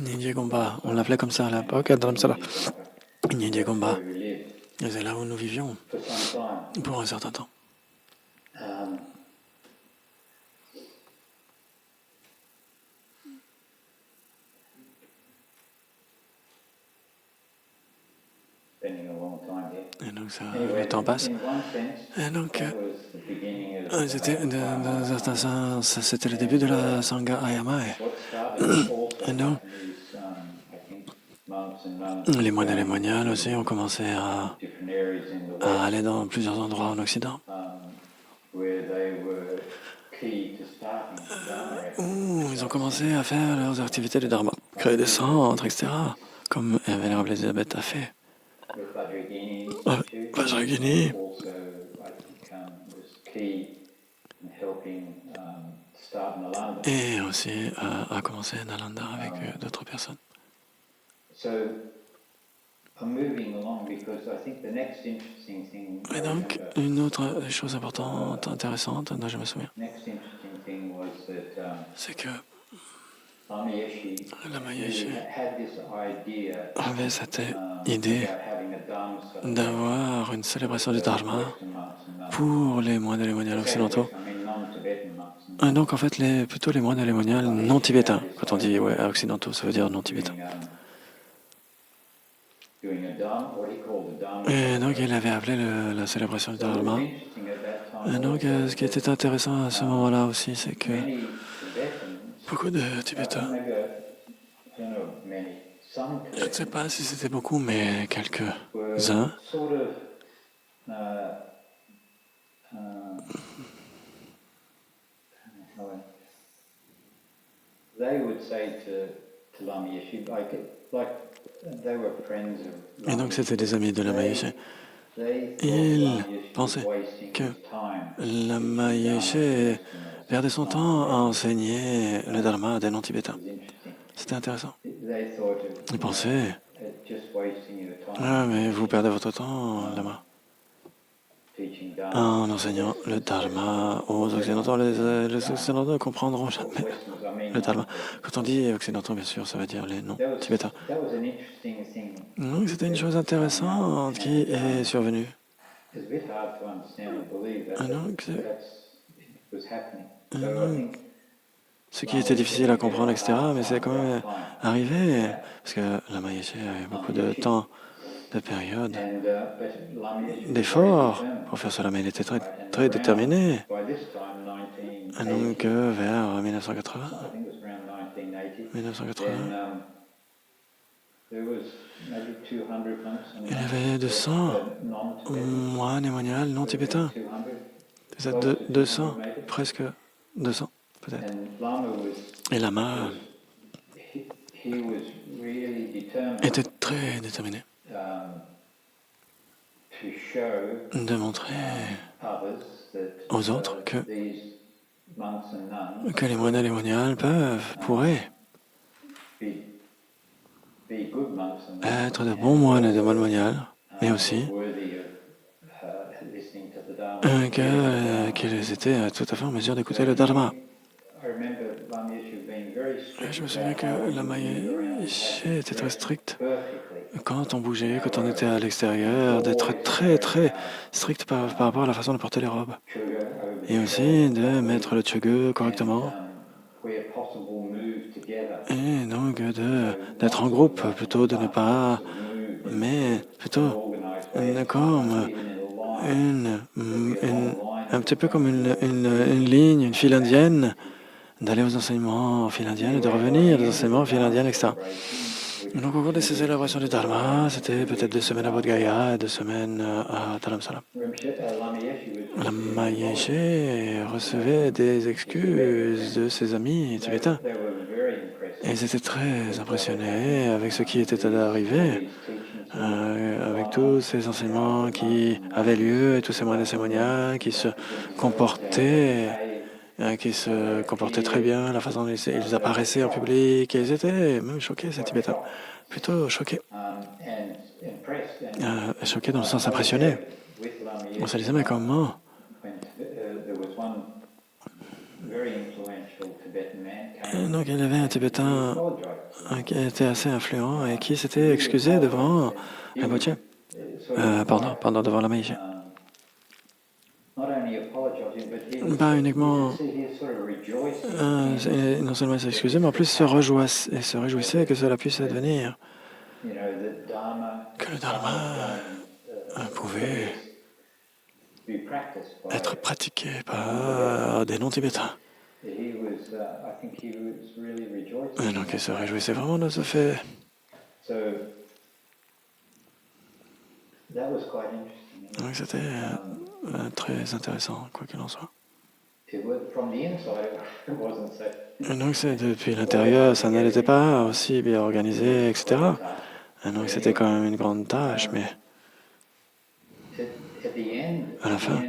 S1: Ninjegomba, on l'appelait comme ça à l'époque à Dharamsala. Nyingye
S2: That's
S1: Gomba.
S2: where we lived
S1: Et c'est là où nous vivions
S2: for some time.
S1: pour un certain temps.
S2: Spending a long time here.
S1: Et donc
S2: Anyway,
S1: le temps passe.
S2: in one sense,
S1: Et donc,
S2: that was the beginning of the
S1: c'était dans un certain
S2: Ayama.
S1: sens, c'était le début de la Sangha Ayama.
S2: What started also
S1: Et donc,
S2: is, I think, monks and nuns
S1: les moines et les
S2: going
S1: moniales
S2: to
S1: aussi ont commencé
S2: different areas in the
S1: à
S2: West,
S1: aller dans plusieurs endroits en Occident
S2: where they were key to starting Dharma
S1: où ils ont commencé
S2: activities.
S1: à faire leurs activités de Dharma, créer des centres, etc., comme Vénérable Elisabeth a fait.
S2: The Vajrayagini
S1: Ah,
S2: Institute
S1: Vajrayagini
S2: also, I think, was key in helping start Nalanda.
S1: et aussi a commencé Nalanda avec d'autres personnes.
S2: So I'm moving along because I think the next interesting thing
S1: Et
S2: I
S1: donc,
S2: remember,
S1: une autre chose importante, intéressante, dont je me souviens,
S2: next interesting thing was that
S1: c'est que
S2: Lama Yeshe
S1: Lama
S2: really
S1: Yeshe
S2: had this idea
S1: avait cette idée
S2: about having a Dharma celebration
S1: d'avoir une célébration du
S2: for
S1: Dharma
S2: Western monks and nuns.
S1: pour les moines et les moniales
S2: I say
S1: occidentaux.
S2: Western, I mean non-Tibetan monks and
S1: Et
S2: nuns.
S1: donc, en fait, plutôt les moines et les moniales non tibétains. Quand on dit occidentaux, ça veut dire non tibétains.
S2: Doing a Dharma, what he called a Dharma
S1: Et donc, il
S2: celebration.
S1: avait appelé la célébration du
S2: So what was
S1: Dharma.
S2: interesting at that time
S1: Et donc,
S2: also
S1: ce qui était intéressant à ce moment-là aussi, c'est que
S2: many Tibetans,
S1: beaucoup de Tibétains,
S2: maybe, I don't know, many, some
S1: je ne sais
S2: Tibetans
S1: pas si c'était beaucoup, mais
S2: were
S1: quelques-uns,
S2: sort of they would say to Lama Yeshe, like they were friends of
S1: et
S2: Lama
S1: donc c'était des amis de Lama Yeshe.
S2: They thought
S1: Ils
S2: Lama Yeshe was
S1: pensaient
S2: wasting
S1: que
S2: his time
S1: Lama
S2: teaching Dharma
S1: Yeshe
S2: to Westerners.
S1: perdait son temps à enseigner le Dharma à des non-tibétains.
S2: It was interesting.
S1: C'était intéressant.
S2: They thought
S1: Ils pensaient,
S2: just wasting your time
S1: ah, mais vous perdez votre temps, Lama,
S2: teaching Dharma.
S1: en enseignant le Dharma aux Occidentaux. Les Occidentaux ne comprendront jamais
S2: Westerners, I mean,
S1: le Dharma. Quand on dit Occidentaux, bien sûr, ça veut dire les non-tibétains.
S2: that was an interesting thing.
S1: Donc c'était une chose intéressante qui est survenue.
S2: It's a bit hard to understand and believe that,
S1: Ah non,
S2: but
S1: que-
S2: it was happening. So I
S1: non.
S2: think
S1: Ce qui était difficile à comprendre, etc., mais c'est quand même arrivé, parce que Lama Yeshe a eu beaucoup de temps, de période,
S2: but Lama Yeshe was
S1: d'efforts
S2: very determined.
S1: pour faire cela, mais il était très, très déterminé.
S2: By this time,
S1: Et
S2: 1980,
S1: donc vers 1980,
S2: I think it was around 1980,
S1: 1980,
S2: then there was maybe 200 monks and
S1: il y avait 200
S2: non-Tibetans.
S1: moines et moniales non tibétains.
S2: 200.
S1: Peut-être 200, presque 200, peut-être.
S2: And Lama was,
S1: Et Lama
S2: he was really determined
S1: était très déterminé
S2: to show
S1: de montrer
S2: others that
S1: aux autres que
S2: these monks and nuns
S1: les moines et les moniales pourraient
S2: be good monks and nuns
S1: être de bons moines et de bonnes moniales, mais aussi
S2: worthy of listening to the Dharma.
S1: qu'ils étaient tout à fait en mesure d'écouter le Dharma.
S2: I remember Lama Yeshe being very strict
S1: Je me souviens
S2: about
S1: que
S2: how
S1: Lama
S2: we moved around.
S1: Yeshe était très strict
S2: Perfectly.
S1: quand on bougeait, quand on était à l'extérieur, d'être très très strict par rapport à la façon de porter les robes.
S2: Sugar over
S1: Et aussi de mettre le tchögu correctement.
S2: where possible move together.
S1: Et donc d'être en groupe, plutôt de ne pas, mais plutôt
S2: Organized
S1: comme
S2: even in a line.
S1: un petit peu comme une ligne, une file indienne, d'aller aux enseignements file indienne et de revenir des enseignements file indienne, etc. Donc au cours de ces célébrations du Dharma, c'était peut-être 2 semaines à Bodh Gaya et 2 semaines à Dharamsala. Lama Yeshe recevait des excuses de ses amis tibétains.
S2: They were very impressed.
S1: Et ils étaient très impressionnés avec ce qui était arrivé, avec tous ces enseignements qui avaient lieu et tous ces moines et cérémoniales qui se comportaient très bien, la façon dont ils apparaissaient en public, et ils étaient même choqués, ces Tibétains. Plutôt choqués.
S2: And impressed. And
S1: Choqués dans le sens impressionné.
S2: with Lama
S1: On
S2: Yeshe,
S1: se disait, mais comment
S2: there was one very influential Tibetan man came
S1: Donc il y avait un Tibétain
S2: apologized.
S1: qui était assez influent et qui s'était excusé devant Rinpoche. Pardon, devant la Maïché. Pas uniquement, non seulement il s'excusait, mais en plus se réjouissait que cela puisse advenir, que le Dharma pouvait être pratiqué par des non-tibétains. Et donc il se réjouissait vraiment de ce fait. Donc c'était très intéressant, quoi qu'il en soit. Et donc c'est depuis l'intérieur, ça n'était pas aussi bien organisé, etc. Et donc c'était quand même une grande tâche, mais à la fin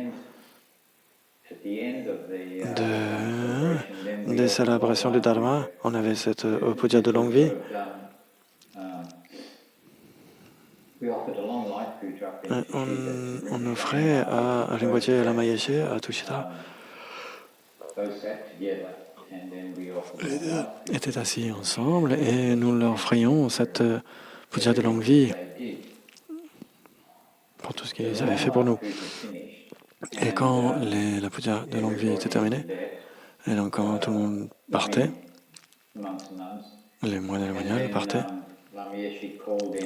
S1: des célébrations du Dharma, on avait cette puja de longue vie. On offrait à Rinpoche et à la Maïche, à Tushita. Les deux étaient assis ensemble et nous leur offrions cette puja de longue vie pour tout ce qu'ils avaient fait pour nous. Et quand la puja de longue vie était terminée, et donc quand tout le monde partait, les moines et les moines partaient,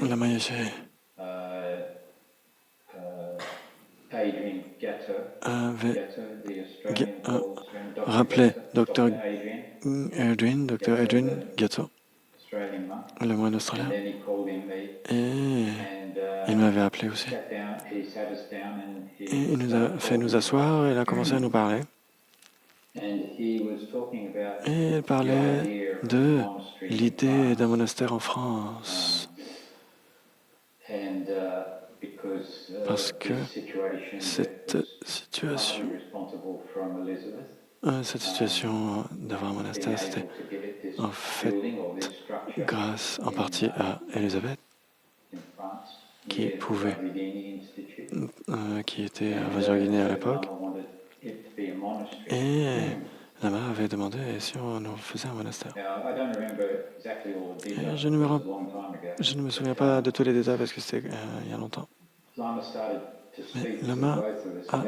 S1: la Maïche avait rappelé Dr. Edwin Gatto, le moine australien, et il m'avait appelé aussi. Et il nous a fait nous asseoir et il a commencé à nous parler. Et il parlait de l'idée d'un monastère en France. Parce que cette situation d'avoir un monastère, c'était en fait grâce en partie à Elisabeth, qui était à Vajrayana à l'époque, et Lama avait demandé si on nous faisait un monastère. Et je ne me souviens pas de tous les détails parce que c'était il y a longtemps. Mais Lama a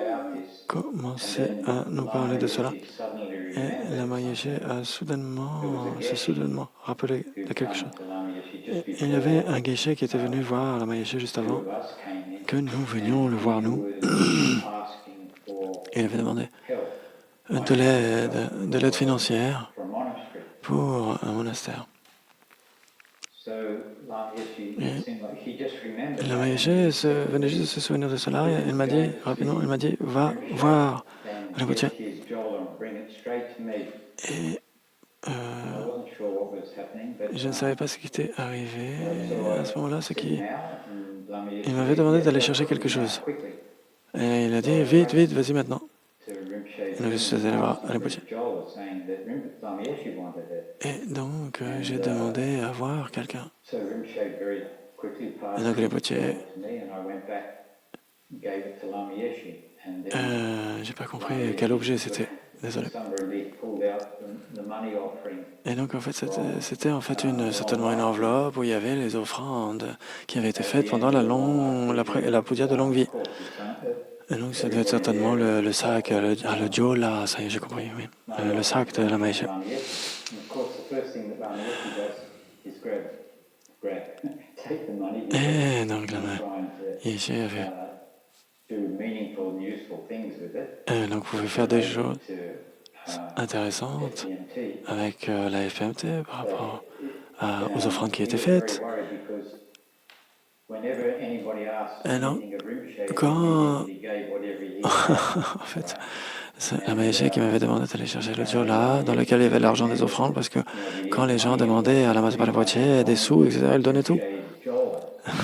S1: commencé à nous parler de cela. Et Lama Yeshe s'est soudainement rappelé de quelque chose. Et il y avait un geisha qui était venu voir Lama Yeshe juste avant que nous venions le voir, nous. Et il avait demandé de l'aide financière pour un monastère. Et Lama Yeshe venait juste de se souvenir de cela. Et il m'a dit, rapidement, va voir Rinpoche. Et je ne savais pas ce qui était arrivé. À ce moment-là, il m'avait demandé d'aller chercher quelque chose. Et il a dit, vite, vas-y maintenant. Et donc je suis allé voir Rinpoche. Et donc j'ai demandé à voir quelqu'un. Et donc Rinpoche, j'ai pas compris quel objet c'était. Désolé. Et donc en fait c'était en fait certainement une enveloppe où il y avait les offrandes qui avaient été faites pendant la puja de longue vie. Et donc ça devait être certainement le sac, le jola, ça y est, j'ai compris, oui. Le sac de la Maïche. Et donc la Maïche avait... Et donc vous pouvez faire des choses intéressantes avec la FPMT par rapport aux offrandes qui étaient faites. Et non, quand... en fait, c'est la Maïche qui m'avait demandé d'aller chercher le jola dans lequel il y avait l'argent des offrandes parce que quand les gens demandaient à la Masse Rinpoche des sous, etc., il donnait tout.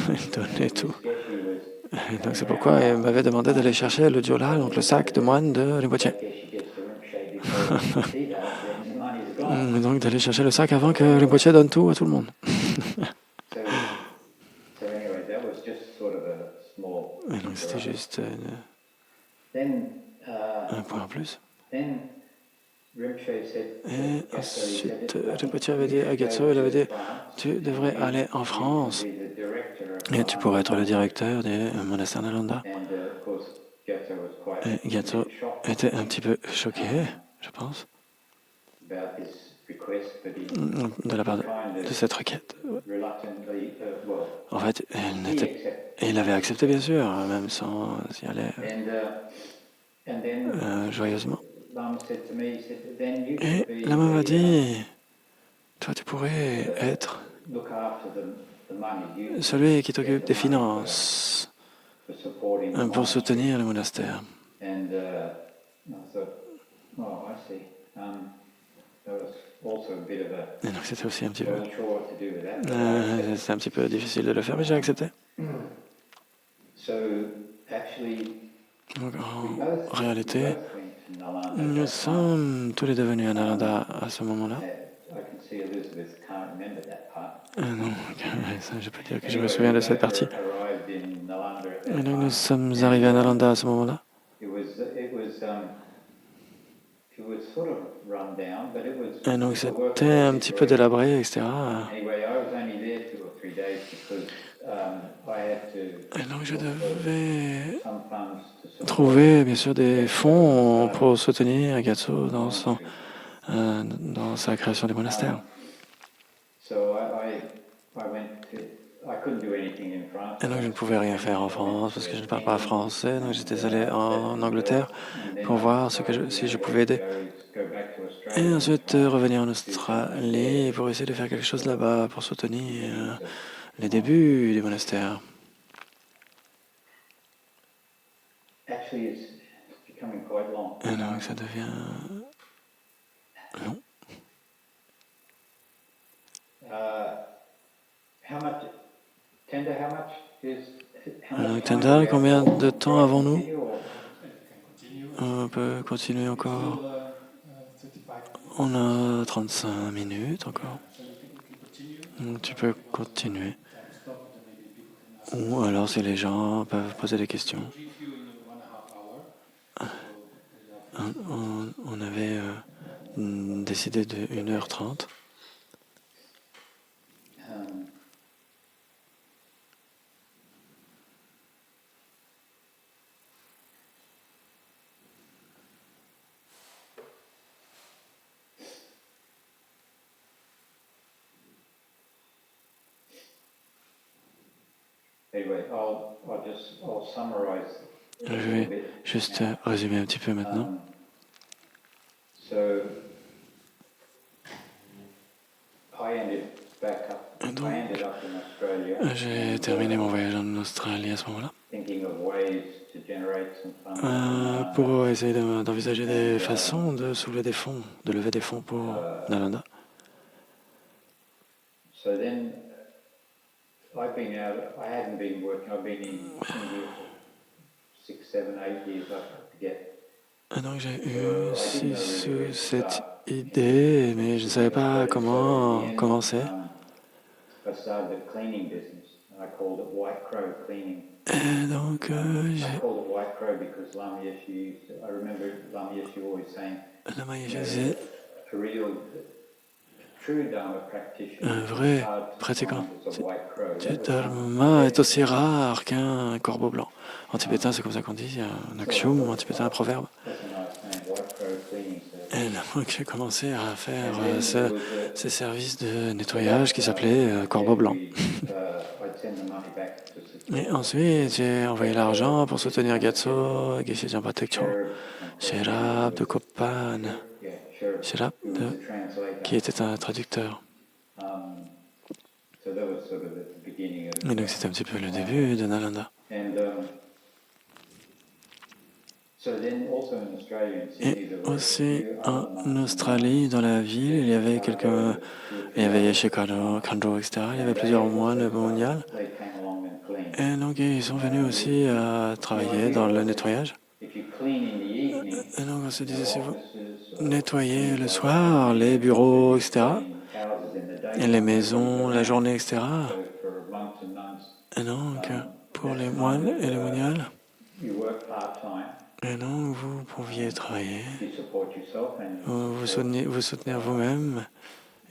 S1: Il donnait tout. Et donc c'est pourquoi il m'avait demandé d'aller chercher le jola, donc le sac de moine de Rinpoche. Donc d'aller chercher le sac avant que Rinpoche donne tout à tout le monde. Et donc c'était juste un point en plus. Et ensuite, Rinpoche avait dit à Gyatso, il avait dit, tu devrais aller en France et tu pourrais être le directeur des monastères Nalanda. Et Gyatso était un petit peu choqué, je pense, de la part de cette requête. En fait, il avait accepté, bien sûr, même sans y aller joyeusement. Et Lama m'a dit, toi, tu pourrais être celui qui t'occupe des finances pour soutenir le monastère. Et donc c'était aussi un petit peu... c'est un petit peu difficile de le faire, mais j'ai accepté. Donc, en réalité, nous sommes tous les deux venus à Nalanda à ce moment-là. Non, ça, je peux dire que je me souviens de cette partie. Et donc nous sommes arrivés à Nalanda à ce moment-là. Et donc c'était un petit peu délabré, etc. Et donc je devais trouver bien sûr des fonds pour soutenir Gyatso dans sa création du monastère. Et donc je ne pouvais rien faire en France parce que je ne parle pas français, donc j'étais allé en Angleterre pour voir si je pouvais aider. Et ensuite revenir en Australie pour essayer de faire quelque chose là-bas pour soutenir les débuts du monastère. Et donc ça devient long. Alors, Tenda, combien de temps avons-nous? On peut continuer encore. On a 35 minutes encore. Donc, tu peux continuer. Ou alors si les gens peuvent poser des questions. On avait décidé de 1h30. Je vais juste résumer un petit peu maintenant. Donc, j'ai terminé mon voyage en Australie à ce moment-là pour essayer d'envisager des façons de soulever des fonds, de lever des fonds pour Nalanda. Donc j'ai eu 6 ou 7 idées, mais je ne savais pas comment commencer. Et donc Lama Yeshe disait, un vrai pratiquant du Dharma est aussi rare qu'un corbeau blanc. En tibétain, c'est comme ça qu'on dit, il y a un axiome, en tibétain, un proverbe. Et donc j'ai commencé à faire ce service de nettoyage qui s'appelait Corbeau Blanc. Et ensuite, j'ai envoyé l'argent pour soutenir Gyatso, Geshe Jampa Tekcho, Sherab de Kopan, Sherab qui était un traducteur. Et donc c'était un petit peu le début de Nalanda. Et aussi en Australie, dans la ville, il y avait Yeshe Khandro, etc. Il y avait plusieurs moines mondiales. Et donc ils sont venus aussi à travailler dans le nettoyage. Et donc on se disait, si vous nettoyez le soir les bureaux, etc., et les maisons, la journée, etc., et donc pour les moines et les moniales, Et donc, vous pouviez travailler,
S2: you support yourself and
S1: vous soutenir vous-même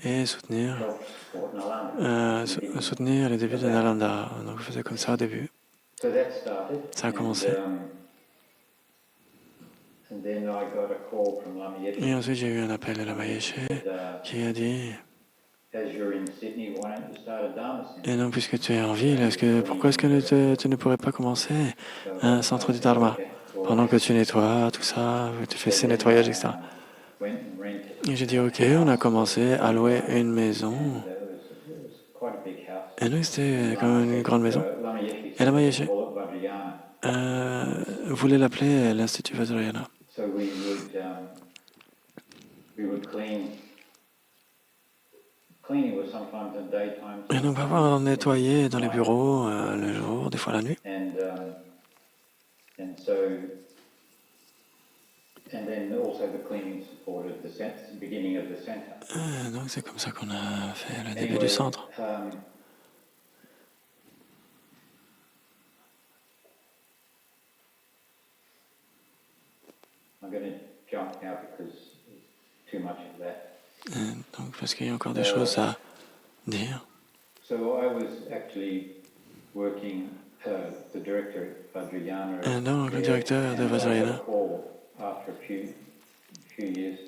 S1: et soutenir,
S2: help support Nalanda.
S1: soutenir les débuts de Nalanda. Donc, vous faisiez comme ça au début.
S2: So that started.
S1: Ça a commencé.
S2: And then I got a call from Lama Yeshe.
S1: Et ensuite, j'ai eu un appel de Lama Yeshe qui a dit,
S2: as you're in Sydney, why don't you start a Dharma center?
S1: et donc, puisque tu es en ville, pourquoi est-ce que tu ne pourrais pas commencer un centre du Dharma pendant que tu nettoies tout ça, tu fais ces nettoyages, etc. Et j'ai dit, ok, on a commencé à louer une maison. Et donc, c'était comme une grande maison. Et Lama Yeshe voulait l'appeler l'Institut Vajrayana.
S2: So we would clean. Cleaning was sometimes in daytime.
S1: Et donc, parfois, on nettoyait dans les bureaux le jour, des fois la nuit.
S2: And then also the cleaning supported the beginning of the center.
S1: Donc, c'est comme ça qu'on a fait le début du centre.
S2: I'm going to jump now because there's too much of that.
S1: Donc, parce qu'il y a encore des choses à dire.
S2: So I was actually working the director at Vajrayana.
S1: Donc, le directeur de Vajrayana.
S2: After a few years,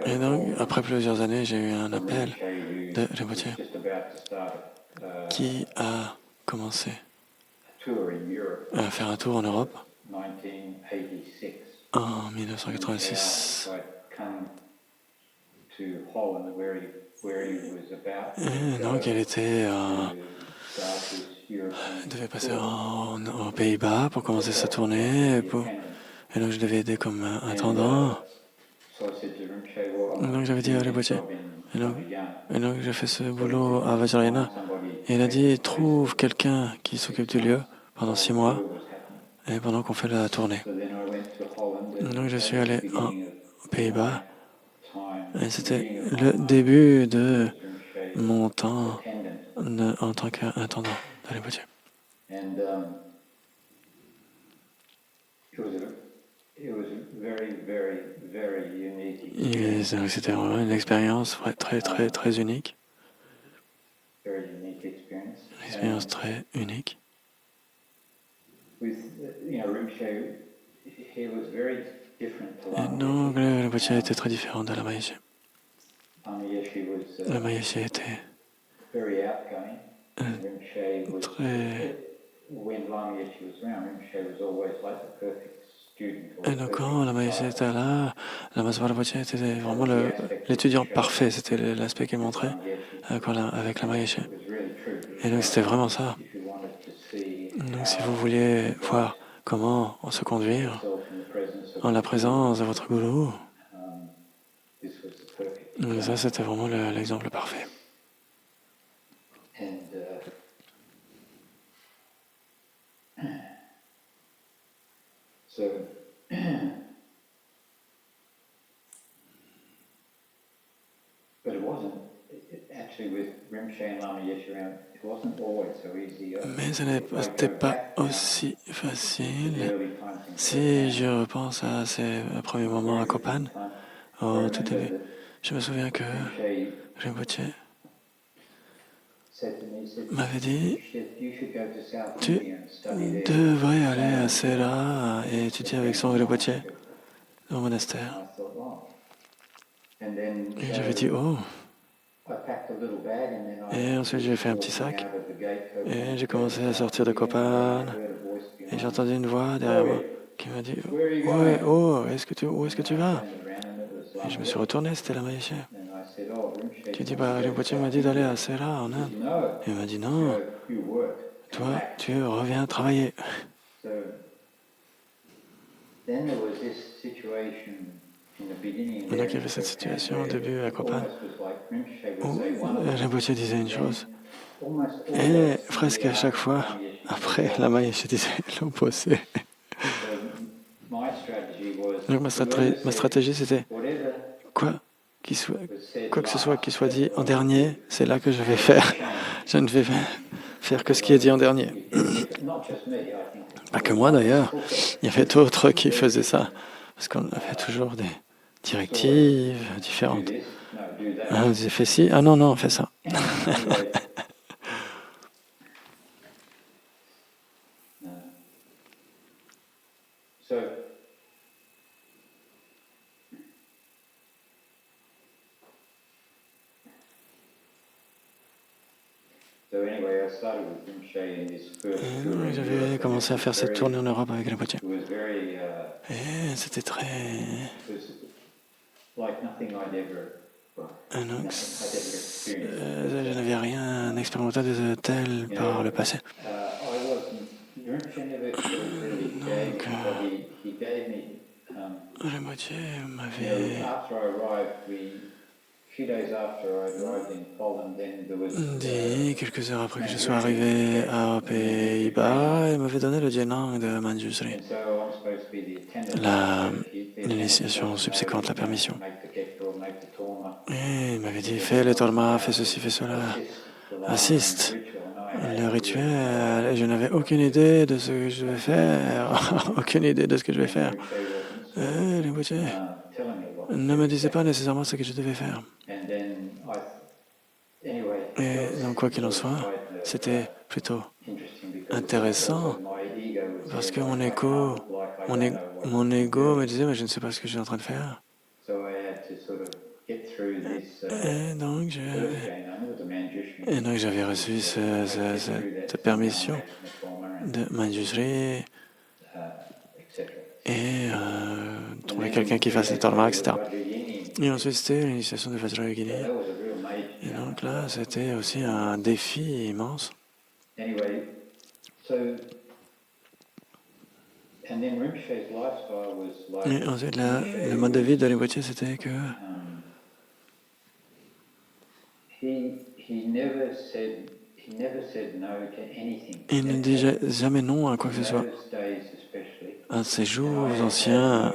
S1: Et donc, après plusieurs années, j'ai eu un appel de Rinpoche qui a commencé à faire un tour en Europe en 1986. Et donc, elle devait passer aux Pays-Bas pour commencer sa tournée. Et donc, je devais aider comme intendant. Donc, j'avais dit à Rinpoche. Et donc, j'ai fait ce boulot à Vajrayana. Et il a dit, trouve quelqu'un qui s'occupe du lieu pendant 6 mois et pendant qu'on fait la tournée. Donc, je suis allé aux Pays-Bas. Et c'était le début de mon temps en tant qu'intendant de Rinpoche. C'était vraiment une expérience très, très, très unique. Une expérience très unique. Et donc, le Rinpoche était très différent de Lama Yeshe. Lama Yeshe était très... Et donc, quand Lama Yeshe était là, Lama Zopa Rinpoche était vraiment l'étudiant parfait. C'était l'aspect qu'il montrait avec Lama Yeshe. Et donc, c'était vraiment ça. Donc, si vous vouliez voir comment se conduire en la présence de votre gourou, ça, c'était vraiment l'exemple parfait. Mais ce n'était pas aussi facile. Si je repense à ces premiers moments à Kopan, au tout début, je me souviens que Rinpoche m'avait dit « Tu devrais aller à Sera et étudier avec son Rinpoche au monastère. » Et j'avais dit « Oh !» Et ensuite j'ai fait un petit sac et j'ai commencé à sortir de Kopan et j'ai entendu une voix derrière moi qui m'a dit « Ouais, oh, où est-ce que tu vas ?» Et je me suis retourné, c'était Lama Yeshe. Tu dis, Rinpoche m'a dit d'aller à Sera en Inde. Et il m'a dit, non, toi, tu reviens travailler. Donc il y avait cette situation au début à Kopan où Rinpoche disait une chose. Et presque à chaque fois, après, Lama Yeshe disait l'opposé. Donc ma stratégie, c'était quoi que ce soit qui soit dit en dernier, c'est là que je vais faire. Je ne vais faire que ce qui est dit en dernier. Pas que moi d'ailleurs, il y avait d'autres qui faisaient ça, parce qu'on avait toujours des directives
S2: Do
S1: différentes.
S2: this, no, do that.
S1: Ah, vous avez fait ci? Ah non, non, fais ça.
S2: Anyway, no. So anyway, I started with Rinpoche in this first tour in Europe,
S1: J'avais
S2: and
S1: commencé à
S2: it was
S1: faire cette
S2: very,
S1: tournée en Europe avec Rinpoche.
S2: it was very,
S1: Et c'était très...
S2: it was like nothing I'd ever, well,
S1: Donc,
S2: nothing I'd ever experienced.
S1: je n'avais rien expérimenté de tel par le passé.
S2: I wasn't, Rinpoche never sort of really gave me, but he gave me,
S1: Rinpoche
S2: you know, after I arrived, a few days after I arrived in Poland, then there was
S1: dit, quelques heures après que je sois arrivé aux Pays-Bas, il m'avait donné le Djenang de Manjusri.
S2: and so I'm supposed to be the attendant.
S1: L'initiation subséquente, la permission.
S2: Make the Gekko, make the Torma,
S1: Et il m'avait dit, fais le Torma, fais ceci, fais cela. Assiste. Le rituel, et je n'avais aucune idée de ce que je devais faire. Aucune idée de ce que je vais faire. Rinpoche ne me disait pas nécessairement ce que je devais faire. Et donc, quoi qu'il en soit, c'était plutôt intéressant parce que mon ego me disait, mais je ne sais pas ce que je suis en train de faire. Et donc, j'avais reçu cette permission de Manjusri et trouver quelqu'un qui fasse les tormas, etc. Et ensuite, c'était l'initiation de Vajrayogini. Et donc là, c'était aussi un défi immense. Et ensuite, le mode de vie de Rinpoche, c'était que il ne dit jamais non à quoi que ce soit. À ces jours anciens,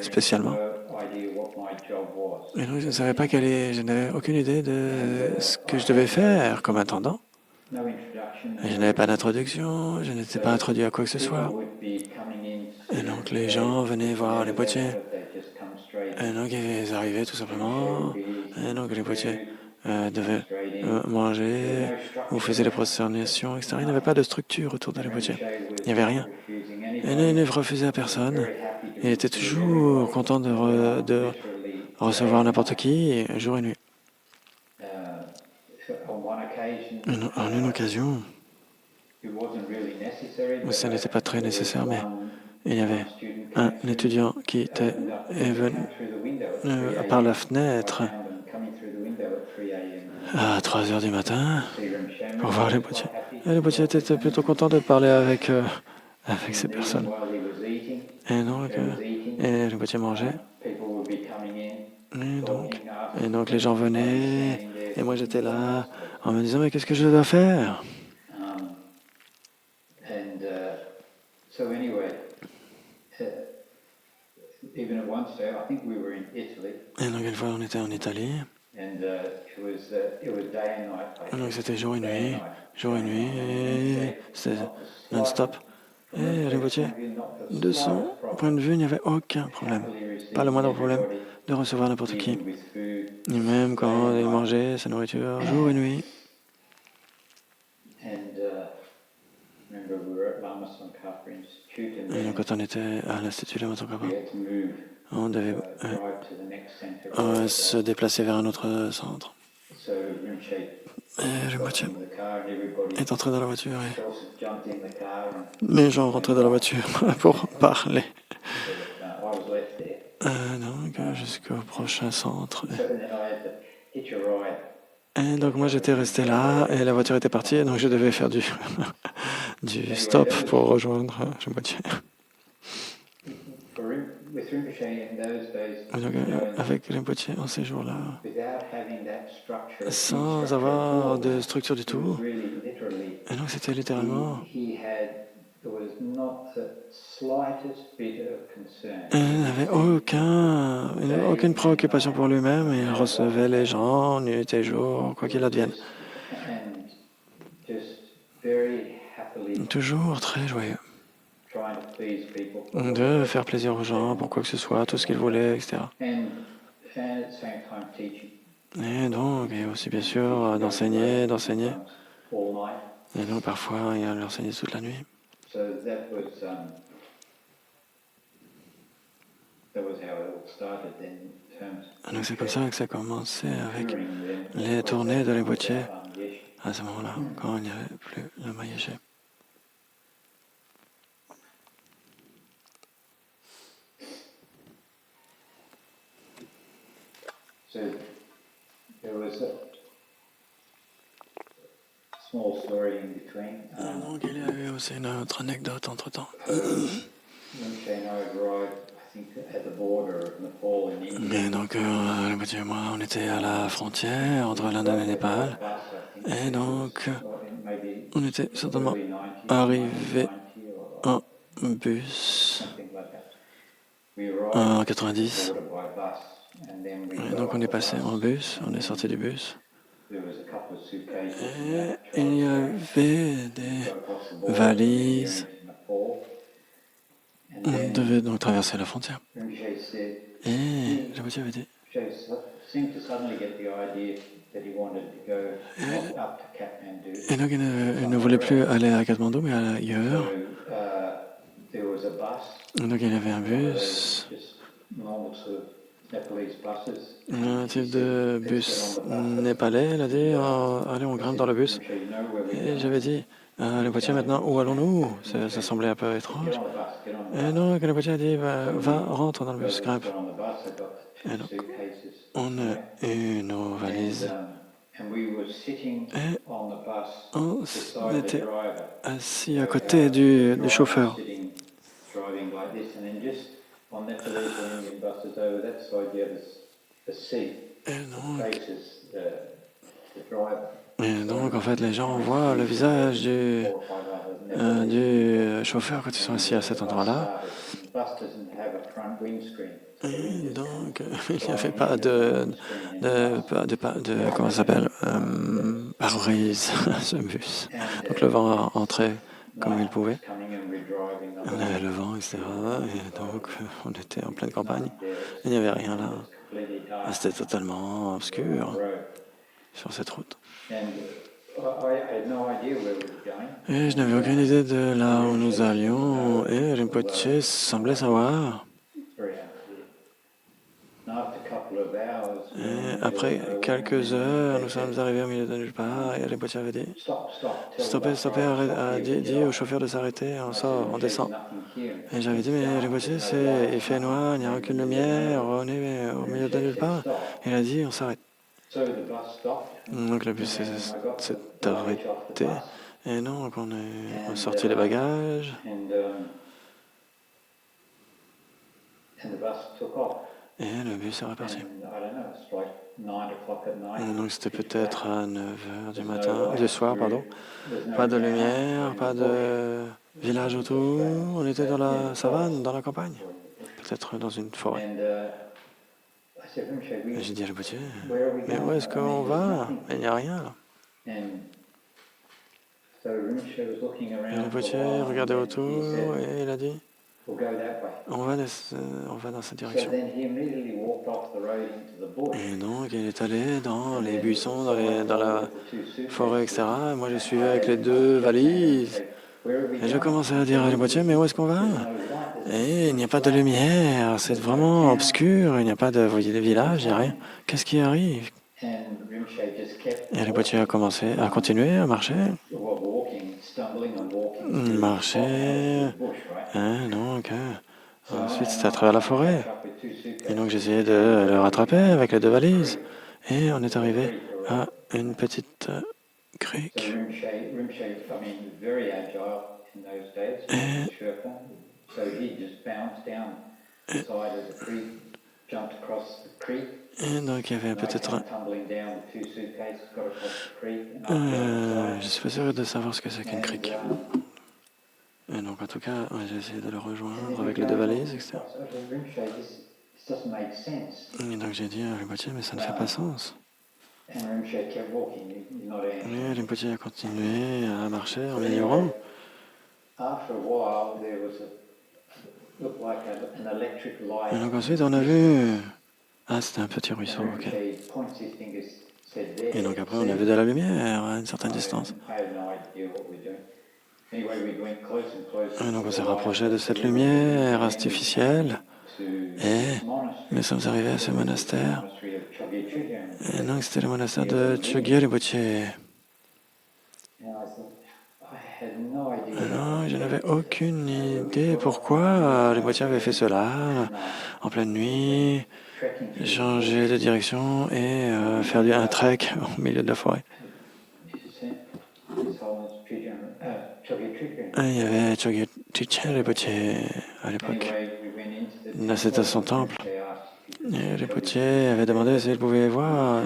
S1: spécialement. Et donc, je ne savais pas je n'avais aucune idée de ce que je devais faire comme intendant. Je n'avais pas d'introduction, je n'étais pas introduit à quoi que ce soit. Et donc, les gens venaient voir les potiers. Et donc, ils arrivaient tout simplement. Et donc, les potiers devaient manger ou faisaient les prosternations, etc. Il n'y avait pas de structure autour de les potiers. Il n'y avait rien. Et il ne refusait à personne. Il était toujours content de recevoir n'importe qui, jour et nuit. En une occasion, ça n'était pas très nécessaire, mais il y avait un étudiant qui est venu par la fenêtre à 3 heures du matin pour voir les potiers. Et les potiers étaient plutôt contents de parler avec ces personnes. Et donc, les potiers mangeaient. Et donc les gens venaient, et moi j'étais là en me disant, mais qu'est-ce que je dois faire? Et donc une fois on était en Italie, donc c'était jour et nuit, et c'était non-stop. Et Rinpoche, de son point de vue, il n'y avait aucun problème, pas le moindre problème de recevoir n'importe qui. Et même quand il mangeait sa nourriture, jour et nuit. Et donc, quand on était à l'Institut Lama Tsongkhapa, on devait se déplacer vers un autre centre. Et Rinpoche est entré dans la voiture et les gens rentraient dans la voiture pour parler. Donc, jusqu'au prochain centre. Et donc, moi, j'étais resté là et la voiture était partie, et donc je devais faire du stop pour rejoindre Rinpoche. Donc, avec Rinpoche, en ces jours-là, sans avoir de structure du tout, et donc c'était littéralement... Il n'avait aucune préoccupation pour lui-même, il recevait les gens nuit et jour, quoi qu'il advienne. Toujours très joyeux.
S2: please people for
S1: de
S2: whatever
S1: faire plaisir aux gens pour quoi que ce soit, tout ce qu'ils voulaient, etc.
S2: and at the same time teaching.
S1: Et donc, et aussi bien sûr d'enseigner.
S2: Sometimes all night.
S1: Et donc parfois, il y a l'enseigner toute la nuit.
S2: So that was how it all started in terms
S1: Donc c'est comme ça que ça a commencé avec
S2: touring them.
S1: les tournées de l'Ebotier
S2: Yes.
S1: à ce moment-là, quand il n'y avait plus le Mayéché.
S2: So there was a small story in between.
S1: Donc il y a eu aussi une autre anecdote entre-temps.
S2: Rinpoche and I arrived, I think, at the border of Nepal and India.
S1: Et donc l'Ebotier et moi, on était à la frontière entre l'Inde et le Népal. Et donc on était certainement arrivés en bus en 90. Et donc on est passé en bus, on est sorti du bus. Et il y avait des valises. On devait donc traverser la frontière. Et Rinpoche avait dit. Et donc il ne voulait plus aller à Katmandou, mais ailleurs. Donc il y avait un bus. Un type de bus népalais, il a dit allez, on grimpe dans le bus. Et j'avais dit le Rinpoche maintenant, où allons-nous? Ça semblait un peu étrange. Et donc le Rinpoche a dit va, rentre dans le bus, grimpe. Et donc on a eu nos valises. Et on était assis à côté du chauffeur. Et donc, en fait, les gens voient le visage du chauffeur quand ils sont assis à cet endroit-là. Et donc, il n'y avait pas de comment ça s'appelle, pare-brise à ce bus. Donc, le vent entrait comme il pouvait. On avait le vent, etc. Et donc, on était en pleine campagne. Il n'y avait rien là. C'était totalement obscur sur cette route. Et je n'avais aucune idée de là où nous allions. Et Rinpoche semblait savoir. Et après quelques heures, nous sommes arrivés au milieu de nulle part et Rinpoche avait dit stoppez, dit au chauffeur de s'arrêter, on sort, on descend. Et j'avais dit mais Rinpoche, il fait noir, il n'y a aucune lumière, on est au milieu de nulle part. Et il a dit on s'arrête. Donc le bus s'est arrêté. Et donc on est sorti les bagages. Et le bus est reparti. Donc c'était peut-être à 9h du soir, pardon. Pas de lumière, pas de village autour. On était dans la savane, dans la campagne. Peut-être dans une forêt. Et j'ai dit à Rinpoche, mais où est-ce qu'on va? Il n'y a rien là. Et Rinpoche regardait autour et il a dit, on va dans cette direction. Et donc, il est allé dans les buissons, dans la forêt, etc. Et moi, je suivais avec les deux valises. Et je commençais à dire à Rinpoche, mais où est-ce qu'on va? Et il n'y a pas de lumière, c'est vraiment obscur, il n'y a pas de village, il n'y a rien. Qu'est-ce qui arrive? Et Rinpoche a continué à marcher. Marcher. Donc, ensuite, c'était à travers la forêt. Et donc, j'essayais de le rattraper avec les deux valises. Et on est arrivé à une petite crique. Et donc, il y avait peut-être je ne suis pas sûr de savoir ce que c'est qu'une crique. Et donc, en tout cas, j'ai essayé de le rejoindre avec les deux valises, etc. Et donc, j'ai dit à Rinpoche, mais ça ne fait pas sens. Et Rinpoche a continué à marcher en m'ignorant.
S2: looked like an electric
S1: Et
S2: light.
S1: donc ensuite, on a vu... Ah, c'était un petit ruisseau,
S2: And
S1: ok.
S2: Rinpoche points his finger, said there.
S1: Et donc après, on a vu de la lumière à une certaine distance.
S2: I had no idea what we're doing. Anyway, we went close and closer
S1: Et donc
S2: to
S1: on
S2: the
S1: s'est
S2: light.
S1: rapproché de cette
S2: And then
S1: lumière
S2: we
S1: artificielle.
S2: came to
S1: Et
S2: this monastery.
S1: nous sommes arrivés à ce
S2: It was the
S1: monastère.
S2: monastery of Chogyam.
S1: Et donc c'était le monastère de Chogyam Rinpoche.
S2: And I thought, I had no idea.
S1: Non, je n'avais aucune idée pourquoi Rinpoche avait fait cela en pleine nuit, changer de direction et faire un trek au milieu de la forêt. Et il y avait Chogyam Rinpoche à l'époque. Là, c'était son temple. Et Rinpoche avait demandé s'il pouvait voir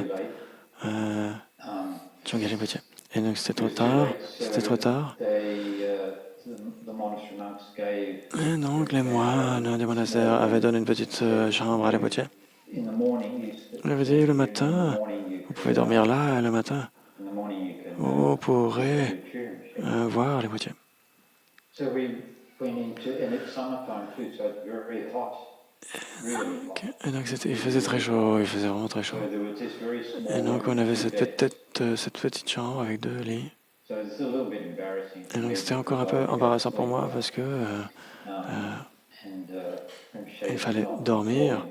S1: Chogyam Rinpoche. Et donc c'était trop tard. C'était trop tard. Et donc les moines du monastère avaient donné une petite chambre à Rinpoche. Il avait dit le matin, vous pouvez dormir là, et le matin, vous pourrez voir Rinpoche. Et donc il faisait très chaud, il faisait vraiment très chaud. Et donc on avait cette petite chambre avec 2 lits. Et donc c'était encore un peu embarrassant pour moi parce que il fallait dormir,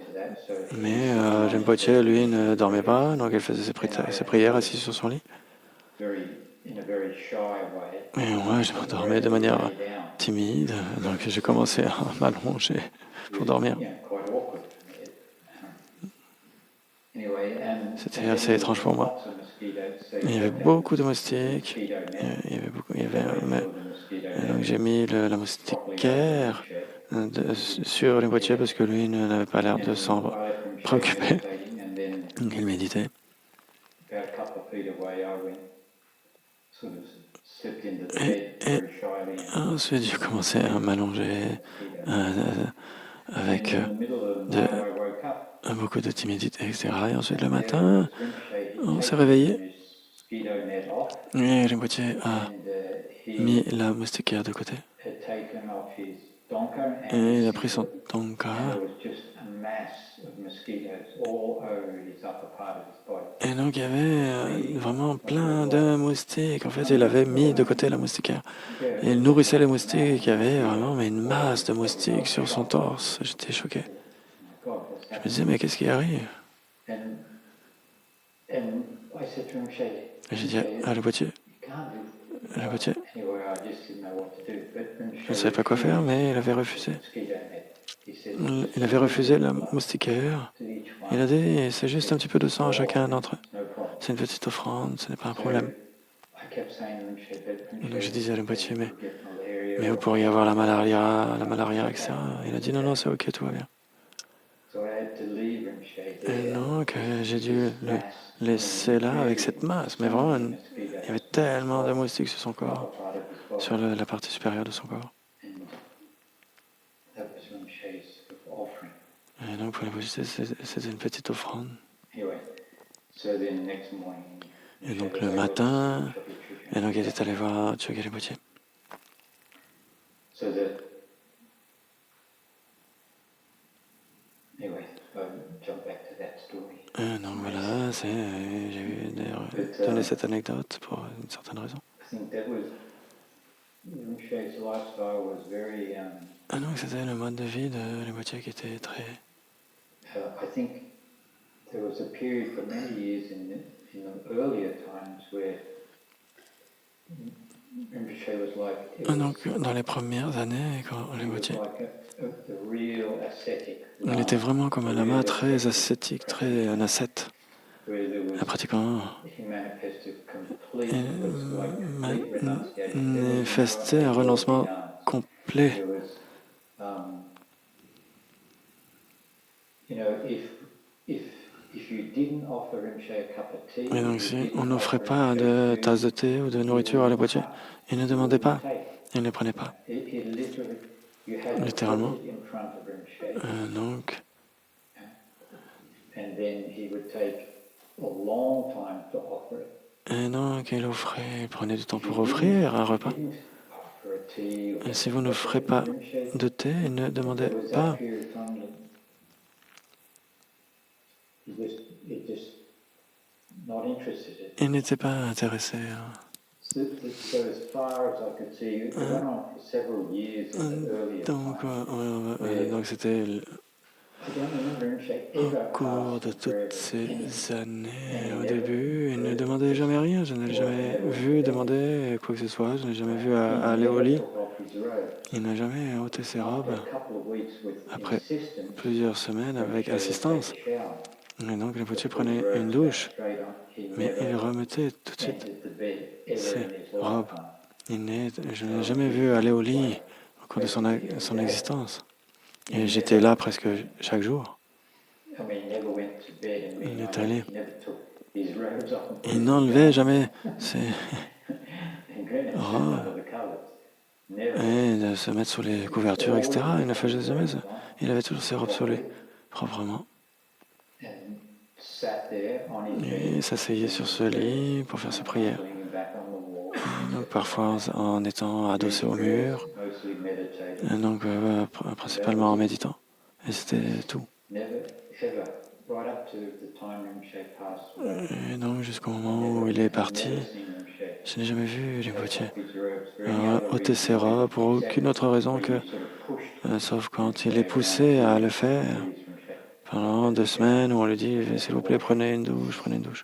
S1: mais Rinpoche, lui, ne dormait pas, donc il faisait ses prières assis sur son lit. Et moi, je dormais de manière timide, donc j'ai commencé à m'allonger pour dormir. C'était assez étrange pour moi. Il y avait beaucoup de moustiques. Et donc j'ai mis la moustiquaire sur Rinpoche parce que lui n'avait pas l'air de s'en préoccuper. Donc il méditait. Et ensuite j'ai commencé à m'allonger avec beaucoup de timidité, etc. Et ensuite le matin, on s'est réveillé et Rinpoche a mis la moustiquaire de côté. Et il a pris son tonka. Et donc il y avait vraiment plein de moustiques. En fait, il avait mis de côté la moustiquaire. Et il nourrissait les moustiques. Il y avait vraiment une masse de moustiques sur son torse. J'étais choqué. Je me disais, mais qu'est-ce qui arrive? Et j'ai dit à Rinpoche, je ne savais pas quoi faire, mais il avait refusé. Il avait refusé la moustiquaire. Il a dit, c'est juste un petit peu de sang à chacun d'entre eux. C'est une petite offrande, ce n'est pas un problème. Donc je disais à Rinpoche, mais vous pourriez avoir la malaria, etc. Il a dit, non, c'est ok, tout va bien. Et donc j'ai dû le laisser là avec cette masse. Mais vraiment, il y avait tellement de moustiques sur son corps, sur la partie supérieure de son corps. Et donc pour les bougies, c'était une petite offrande. Et donc le matin, et donc il est allé voir Chogyam Rinpoche. Donc voilà, j'ai donné cette anecdote pour une certaine raison. Donc c'était le mode de vie de Rinpoche qui était très... Donc dans les premières années, quand Rinpoche, il était vraiment comme un lama très ascétique, très un ascète, un pratiquant. Il manifestait un renoncement complet. Et donc si on n'offrait pas de tasse de thé ou de nourriture à Rinpoche, il ne demandait pas, il ne prenait pas. Littéralement. Donc, et donc il prenait du temps pour offrir un repas. Et si vous n'offrez pas de thé, il ne demandait pas. Il n'était pas intéressé. Donc c'était au cours de toutes ces années, au début, il ne demandait jamais rien. Je ne l'ai jamais vu demander quoi que ce soit. Je ne l'ai jamais vu aller au lit. Il n'a jamais ôté ses robes après plusieurs semaines avec assistance. Et donc Rinpoche prenait une douche, mais il remettait tout de suite ses robes. Je ne l'ai jamais vu aller au lit au cours de son existence. Et j'étais là presque chaque jour. Il est allé. Il n'enlevait jamais ses robes et de se mettre sous les couvertures, etc. Il ne faisait jamais ça. Il avait toujours ses robes sur lui, proprement. Et s'asseyait sur ce lit pour faire ses prières. Donc parfois en étant adossé au mur, et donc principalement en méditant. Et c'était tout. Et donc jusqu'au moment où il est parti, je n'ai jamais vu Rinpoche ôter ses robes pour aucune autre raison que, sauf quand il est poussé à le faire, pendant 2 semaines où on lui dit « s'il vous plaît, prenez une douche, prenez une douche ».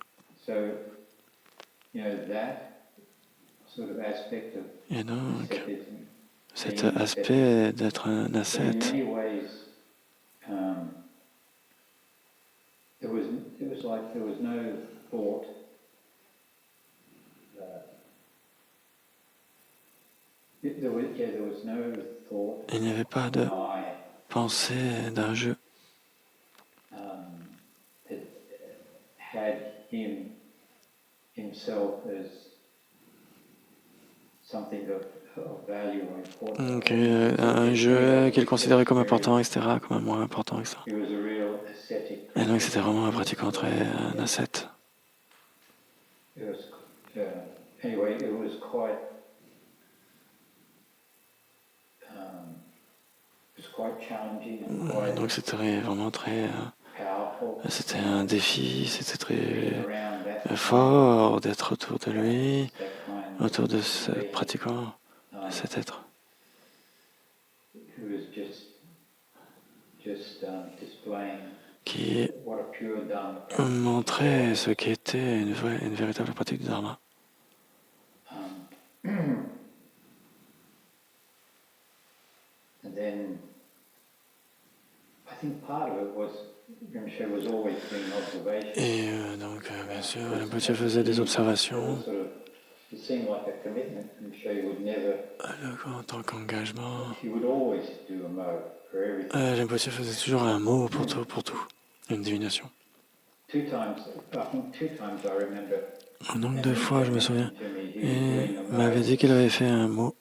S1: Et donc, cet aspect d'être un ascète, il n'y avait pas de pensée d'un jeu. Donc, un jeu qu'il considérait comme important, etc., comme moins important, etc. Et donc c'était vraiment un pratiquant très un ascète. Donc c'était vraiment très... c'était un défi, c'était très fort d'être autour de lui, autour de ce pratiquant, de cet être. Qui montrait ce qu'était une véritable pratique du Dharma. Et donc, bien sûr, Rinpoche faisait des observations. Alors, en tant qu'engagement, Rinpoche faisait toujours un mot pour tout, une divination. Donc 2 fois, je me souviens, et il m'avait dit qu'il avait fait un mot.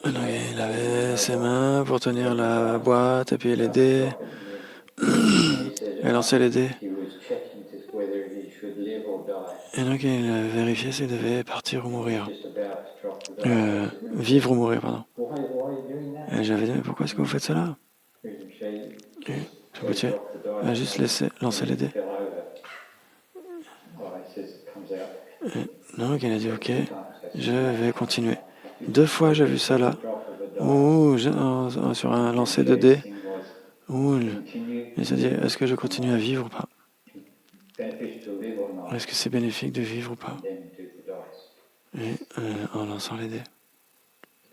S1: Alors, il avait ses mains pour tenir la boîte et puis les dés. Il lançait les dés. Et donc il vérifiait s'il devait partir ou mourir. Vivre ou mourir, pardon. Et j'avais dit, mais pourquoi est-ce que vous faites cela? Et Rinpoche a juste lancer les dés. Et donc il a dit, ok, je vais continuer. 2 fois j'ai vu ça là, sur un lancer de dés, où il s'est dit, est-ce que je continue à vivre ou pas? Est-ce que c'est bénéfique de vivre ou pas? Et en lançant les dés.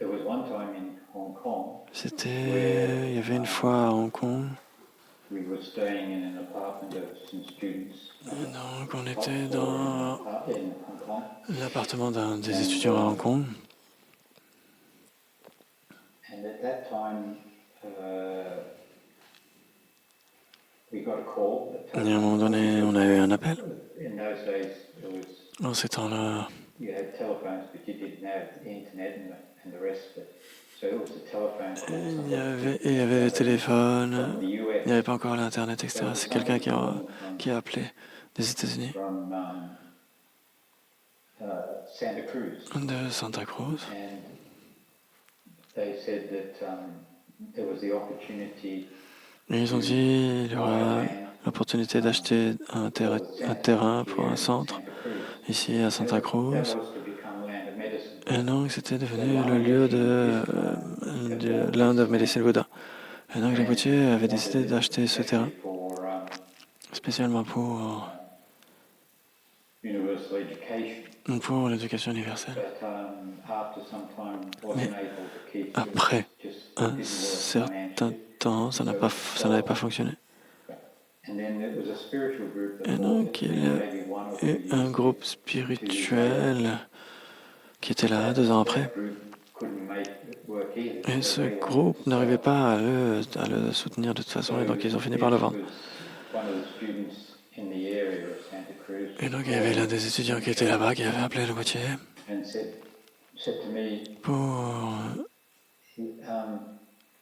S1: Il y avait une fois à Hong Kong. Donc on était dans l'appartement d'un des étudiants à Hong Kong. Et à un moment donné, on a eu un appel. En ces temps-là, il y avait le téléphone Il n'y avait pas encore l'Internet, etc. C'est quelqu'un qui a appelé des États-Unis,
S2: Santa Cruz.
S1: de Santa Cruz.
S2: And they said that there was the opportunity
S1: Et ils ont dit qu'il y aura l'opportunité d'acheter un terrain pour un centre ici à Santa Cruz.
S2: that was to become Land of Medicine.
S1: Et donc c'était devenu le lieu de Land of Medicine Buddha. Et donc les Gautier avaient décidé d'acheter ce terrain spécialement
S2: Universal education.
S1: pour l'éducation universelle.
S2: But after some time wasn't able to keep
S1: Après
S2: just
S1: un
S2: didn't work
S1: certain
S2: financially.
S1: temps, ça n'avait pas fonctionné.
S2: And then there was a spiritual group that
S1: Et donc il y a
S2: maybe 1 or 2
S1: eu
S2: years
S1: un groupe spirituel qui était là 2 ans après.
S2: that group couldn't make it work either.
S1: Et ce groupe n'arrivait pas à le soutenir de toute façon, et donc ils ont fini par le vendre.
S2: One of the students in the area of Santa Cruz
S1: Et donc il y avait l'un des étudiants qui était là-bas qui avait appelé le Gautier
S2: and said to me,
S1: pour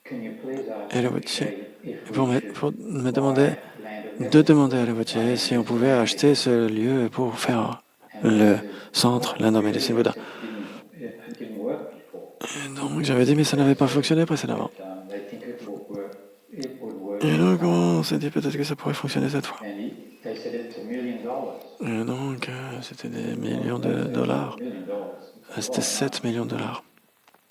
S2: can you please ask
S1: Et le
S2: Rinpoche
S1: Gautier,
S2: if
S1: pour
S2: we should
S1: me demander
S2: Land of
S1: de demander à le Gautier si on pouvait acheter ce lieu pour faire le centre Land of Medicine Buddha.
S2: It didn't work before.
S1: Et donc j'avais dit mais ça n'avait pas fonctionné précédemment.
S2: They think it would work.
S1: Et donc on s'est dit peut-être que ça pourrait fonctionner cette fois.
S2: And they said it's $1 million.
S1: Et donc c'était des millions de dollars.
S2: $1 million.
S1: C'était 7 millions de dollars.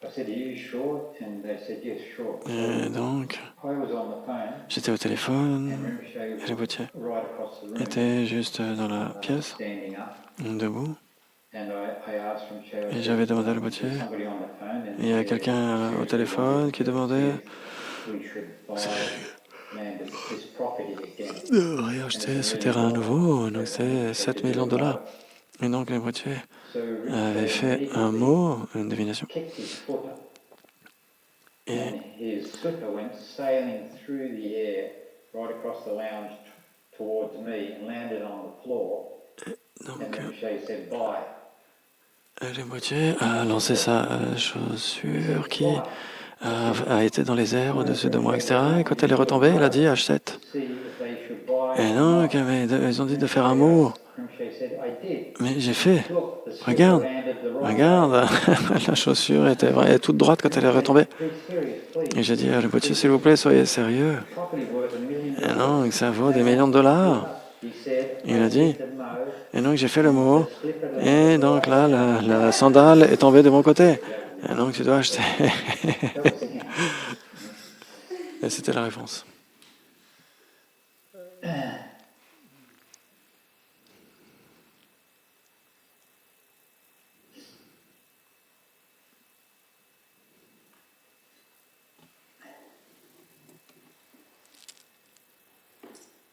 S2: I said, are you sure? And they said, yes, sure.
S1: Et donc
S2: I was on the phone,
S1: j'étais au téléphone
S2: and Rinpoche
S1: et
S2: was
S1: le Gautier
S2: right across the room,
S1: était juste dans la pièce,
S2: standing up.
S1: debout.
S2: And I asked Rinpoche, I
S1: Et
S2: said,
S1: j'avais demandé à le Gautier.
S2: "There's somebody on the phone, and
S1: Il y a quelqu'un au téléphone qui demandait
S2: we should buy land of this property again."
S1: de réacheter ce terrain à nouveau. Donc c'est 7 millions de dollars. Et donc le Gautier
S2: So
S1: avait
S2: Rinpoche
S1: fait un mot, une divination.
S2: kicked his foot up,
S1: Et
S2: and his slipper went sailing through the air right across the lounge towards me and landed on the floor.
S1: donc
S2: And Rinpoche said, "Buy."
S1: le Gautier a lancé sa chaussure qui a été dans les airs au-dessus de moi, etc. Et quand elle est retombée, elle a dit achète.
S2: See if they should buy.
S1: Et donc ils ont dit de faire un mot.
S2: Rinpoche said, "I did."
S1: Mais j'ai fait.
S2: Look, the slipper
S1: Regarde,
S2: landed the right
S1: regarde, la chaussure était toute droite quand elle est retombée.
S2: way. Be serious, please.
S1: Et j'ai dit à le Gautier, s'il vous plaît, soyez sérieux.
S2: Property worth $1 million.
S1: Et donc, ça vaut des millions de dollars.
S2: He said,
S1: Il a
S2: I
S1: dit.
S2: said no.
S1: Et donc, j'ai fait le mot. Et donc là, la sandale est tombée de mon côté. Et donc, tu dois acheter.
S2: That was the answer.
S1: Et c'était la réponse.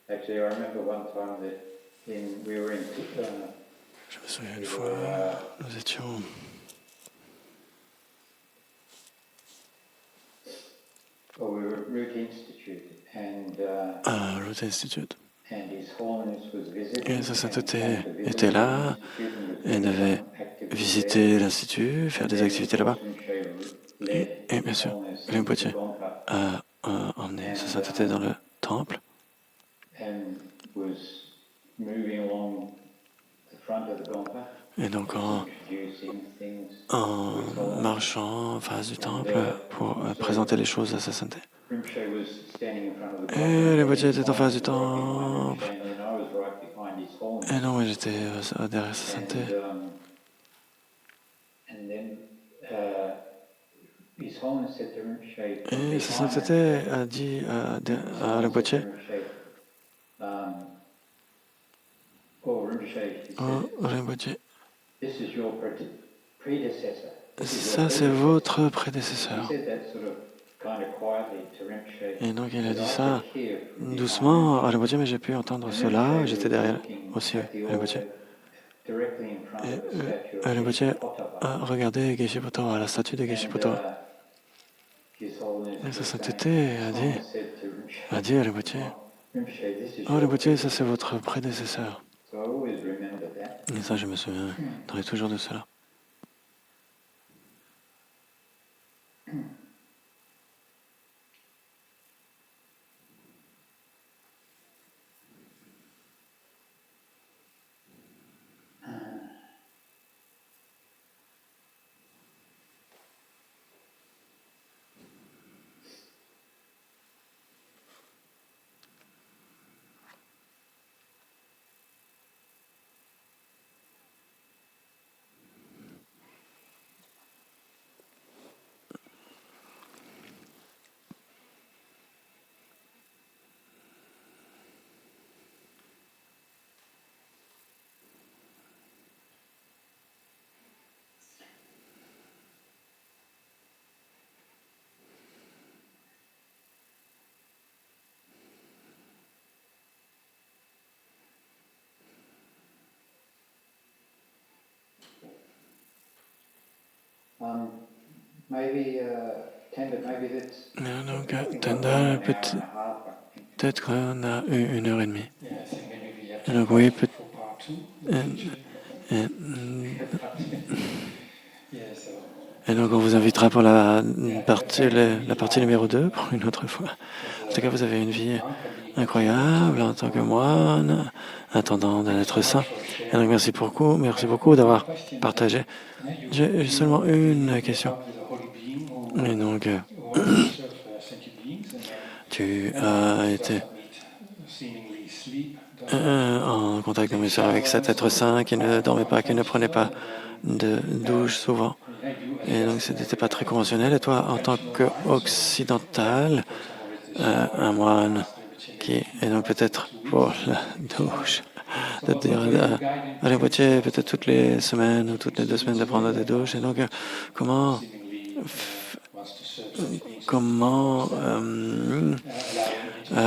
S2: Actually, I remember one time that we were in
S1: Je me souviens une fois, nous étions
S2: we were at Root Institute, and
S1: à Root Institute.
S2: His Holiness was visiting.
S1: Et sa sainteté était là et devait visiter l'Institut, faire des activités là-bas. Et bien sûr, Rinpoche a emmené sa sainteté dans le temple.
S2: And was moving along the front of the Gompa,
S1: Et donc
S2: introducing things.
S1: en marchant en face du temple pour présenter les choses à sa sainteté.
S2: Rinpoche was standing in front of the
S1: Et
S2: Gompa.
S1: Rinpoche était en face du temple.
S2: And I was right behind His Holiness.
S1: Et non, moi j'étais derrière sa sainteté.
S2: And then His Holiness said to Rinpoche,
S1: Et sa sainteté a dit à Rinpoche,
S2: oh, Rinpoche, he
S1: oh,
S2: said,
S1: Rinpoche,
S2: this is your predecessor.
S1: ça c'est votre prédécesseur.
S2: He said that sort of kind of quietly to Rinpoche.
S1: Et donc il a
S2: But
S1: dit
S2: I
S1: ça
S2: could hear from
S1: doucement à Rinpoche, mais j'ai pu entendre
S2: And
S1: cela,
S2: Rinpoche
S1: j'étais
S2: was
S1: derrière
S2: looking
S1: aussi
S2: at the
S1: Rinpoche.
S2: altar directly in front
S1: Et
S2: of the statue of
S1: Rinpoche
S2: Geshe Potapa.
S1: a regardé Geshe Potapa, la statue de Geshe Potapa.
S2: His Holiness
S1: Et sa
S2: was
S1: sainteté
S2: saying, said to
S1: a dit à Rinpoche,
S2: Rinpoche, this is
S1: oh
S2: your
S1: Rinpoche, ça c'est votre prédécesseur.
S2: So I always remember that.
S1: Et ça je me souviendrai toujours de cela.
S2: Maybe, Tenda, maybe that's
S1: Donc,
S2: nothing
S1: Tenda,
S2: like an hour and a half, I think.
S1: peut-être qu'on a eu 1 heure et demie.
S3: Yeah, I think maybe we have
S1: Et
S3: to
S1: donc,
S3: come
S1: oui,
S3: back for part 2 in the future.
S1: et,
S3: Yeah, so
S1: et donc, on vous invitera pour la partie numéro 2 pour une autre fois. En tout cas, vous avez une vie incroyable en tant que moine, attendant d'être saint. Et donc, merci beaucoup d'avoir partagé. J'ai seulement une question. Et donc, tu as été en contact avec cet être saint qui ne dormait pas, qui ne prenait pas de douche souvent. Et donc, ce n'était pas très conventionnel. Et toi, en tant qu'occidental, un moine qui est donc peut-être pour la douche, de dire à la moitié, peut-être toutes les semaines ou toutes les 2 semaines de prendre des douches. Et donc, comment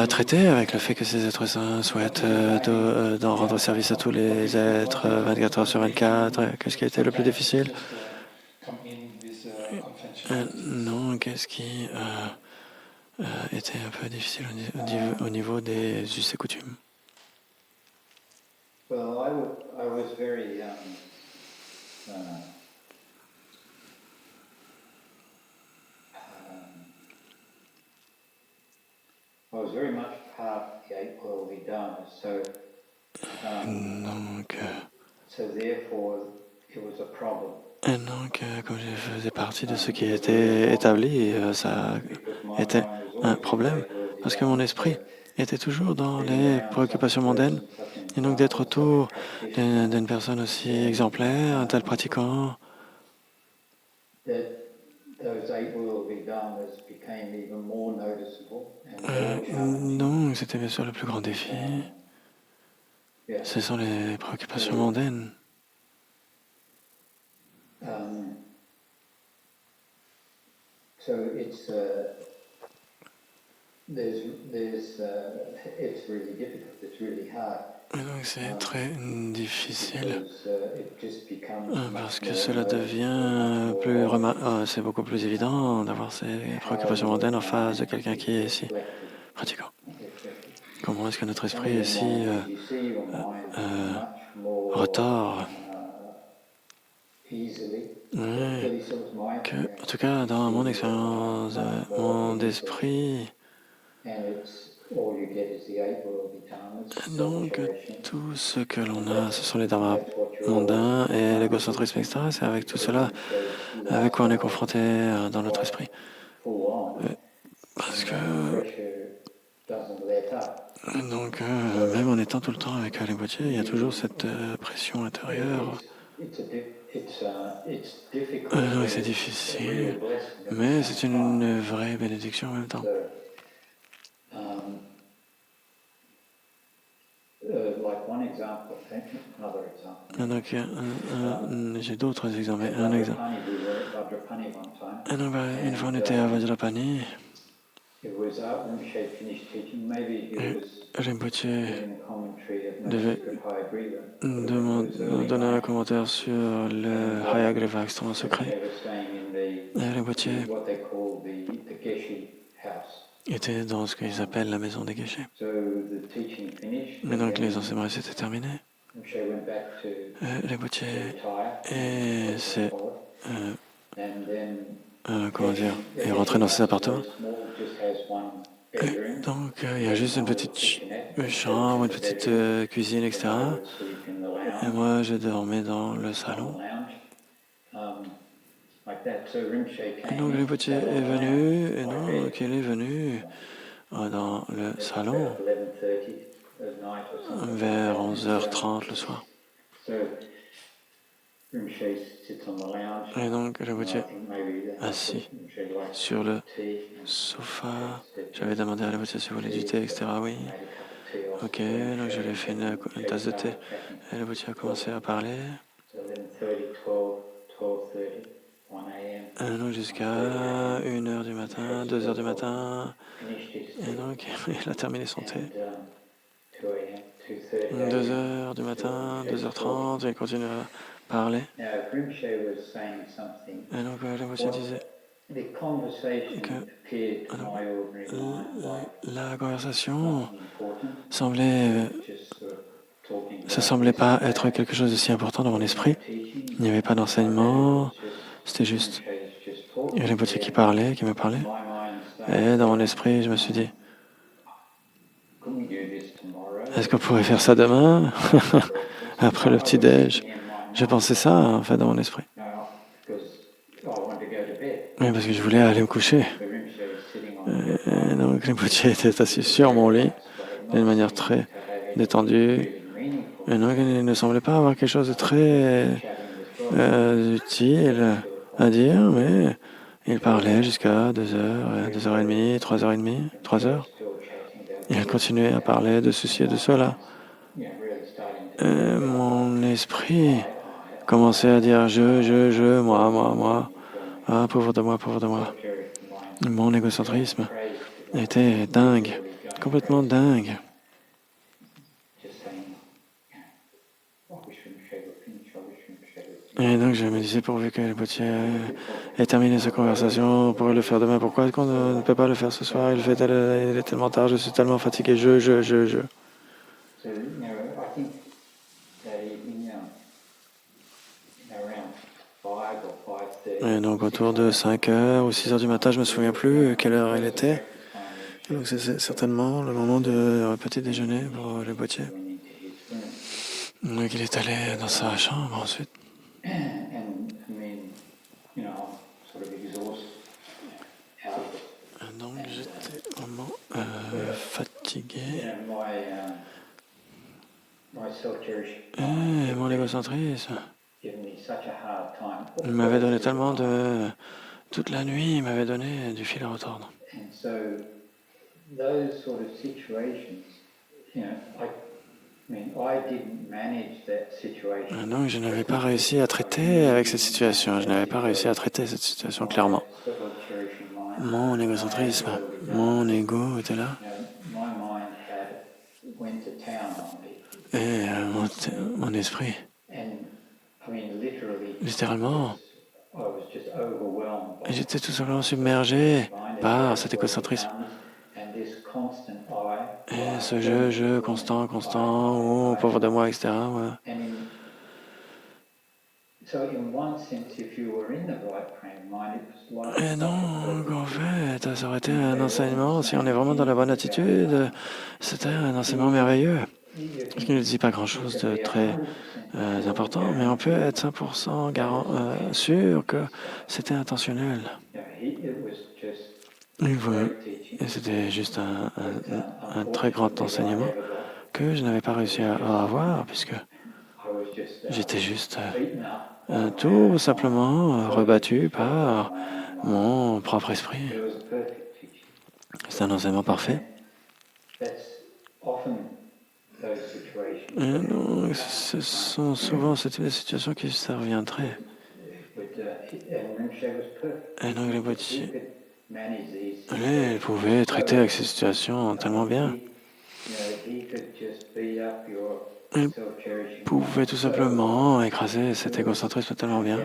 S1: traiter avec le fait que ces êtres saints souhaitent d'en rendre service à tous les êtres 24 heures sur 24? Qu'est-ce qui a été le plus difficile? Non, qu'est-ce qui était un peu difficile au niveau des us et coutumes?
S2: Well, I was very, I was very much part of the eight worldly dharmas,
S1: Donc,
S2: so therefore it was a problem.
S1: Et donc, comme je faisais partie de ce qui était établi, ça était un problème, parce que mon esprit était toujours dans les préoccupations mondaines, et donc d'être autour d'une personne aussi exemplaire, un tel pratiquant, donc c'était bien sûr le plus grand défi. Ce sont les préoccupations mondaines.
S2: So it's really difficult. It's really hard.
S1: Et donc c'est très difficile parce que cela devient c'est beaucoup plus évident d'avoir ces préoccupations mondaines en face de quelqu'un qui est si pratiquant. Comment est-ce que notre esprit est si retors? Oui, en tout cas, dans mon expérience, mon esprit, donc tout ce que l'on a, ce sont les dharmas mondains et l'égocentrisme, etc. C'est avec tout cela avec quoi on est confronté dans notre esprit. Parce que donc même en étant tout le temps avec les boîtiers, il y a toujours cette pression intérieure. Donc c'est difficile, mais c'est une vraie bénédiction en même temps. Donc, j'ai d'autres exemples. Un exemple. Une fois, on était à Vajrapani. Rinpoche devait donner un commentaire sur le Hayagreva extrêmement secret. Et Rinpoche était dans ce qu'ils appellent la maison des guéchés. Mais donc les enseignements s'étaient terminés. Rinpoche est rentré dans ses appartements. Et donc il y a juste une petite chambre, une petite cuisine, etc. Et moi, je dormais dans le salon. Et donc Rinpoche est venu, et donc il est venu dans le salon vers 11h30 le soir. Et donc Rinpoche assis sur le sofa. J'avais demandé à Rinpoche si vous voulez du thé, etc. Oui. Ok, donc je lui ai fait une tasse de thé. Et Rinpoche a commencé à parler. Donc jusqu'à 1h du matin, 2h du matin. Et donc il a terminé son thé. 2h du matin, 2h30, il continue à parlait.
S2: Now, Rinpoche was saying something.
S1: Et donc, Rinpoche disait
S2: The conversation
S1: que
S2: appeared to my ordinary mind like
S1: la conversation
S2: nothing important.
S1: semblait,
S2: Just sort of talking
S1: ça
S2: about
S1: semblait
S2: this
S1: pas
S2: and that.
S1: être quelque chose de si important dans mon esprit.
S2: Teaching.
S1: Il n'y avait pas d'enseignement, c'était juste
S2: Rinpoche's just talking.
S1: il y avait Rinpoche qui parlait, qui me parlait.
S2: My mind started,
S1: Et dans mon esprit, je me suis dit,
S2: couldn't we do this tomorrow?
S1: est-ce qu'on pourrait faire ça demain après le petit-déj? Je pensais ça, en fait, dans mon esprit.
S2: No, because I wanted to go to bed.
S1: Oui, parce que je voulais aller me coucher.
S2: The Rinpoche was sitting on
S1: Et donc, Rinpoche était assis sur mon lit d'une manière très détendue. Et donc, il ne semblait pas avoir quelque chose de très utile à dire, mais il parlait jusqu'à 2h, 2h30, 3h30, 3h. Il continuait à parler de ceci et de cela. Et mon esprit commençait à dire je, moi. Ah, pauvre de moi, pauvre de moi. Mon égocentrisme était dingue, complètement dingue. Et donc je me disais, pourvu que Rinpoche ait terminé sa conversation, on pourrait le faire demain. Pourquoi est-ce qu'on ne peut pas le faire ce soir? Il est tellement tard, je suis tellement fatigué, je.
S2: So, I think that around 5 or 5:30.
S1: Et donc autour de 5h ou 6h du matin, je me souviens plus quelle heure il était. Donc c'est certainement le moment de petit déjeuner pour Rinpoche. Donc il est allé dans sa chambre ensuite.
S2: And I mean, I'm sort of exhausted, out of it.
S1: Donc j'étais vraiment fatigué.
S2: My self-cherishing
S1: Et mon égocentrisme,
S2: given me such a hard time.
S1: il m'avait donné tellement de... Toute la nuit, il m'avait donné du fil à retordre.
S2: And so those sort of situations, I didn't manage that situation.
S1: Donc je n'avais pas réussi à traiter avec cette situation. Je n'avais pas réussi à traiter cette situation clairement.
S2: Self-cherishing mind.
S1: Mon égocentrisme, mon ego était là.
S2: My mind went to town on me.
S1: Et mon esprit,
S2: And I mean, literally,
S1: littéralement,
S2: I was just overwhelmed by
S1: j'étais tout simplement submergé par cet égocentrisme.
S2: and this constant I.
S1: Et ce je, constant, oh, pauvre de moi, etc. Voilà.
S2: So in one sense, if you were in the right frame of mind, it was like.
S1: Et donc, en fait, ça aurait été un enseignement, si on est vraiment dans la bonne attitude, c'était un enseignement merveilleux. Parce qu'il ne dit pas grand-chose de très important, mais on peut être 100% sûr que c'était intentionnel. Et c'était juste un très grand enseignement que je n'avais pas réussi à avoir, puisque j'étais juste tout simplement rebattu par mon propre esprit. C'est un enseignement parfait. Et donc, ce sont souvent ce type de situations qui ça reviendrait. Et donc, les Rinpoche, il pouvait traiter avec ces situations tellement bien. Il pouvait tout simplement écraser cet égocentrisme tellement bien.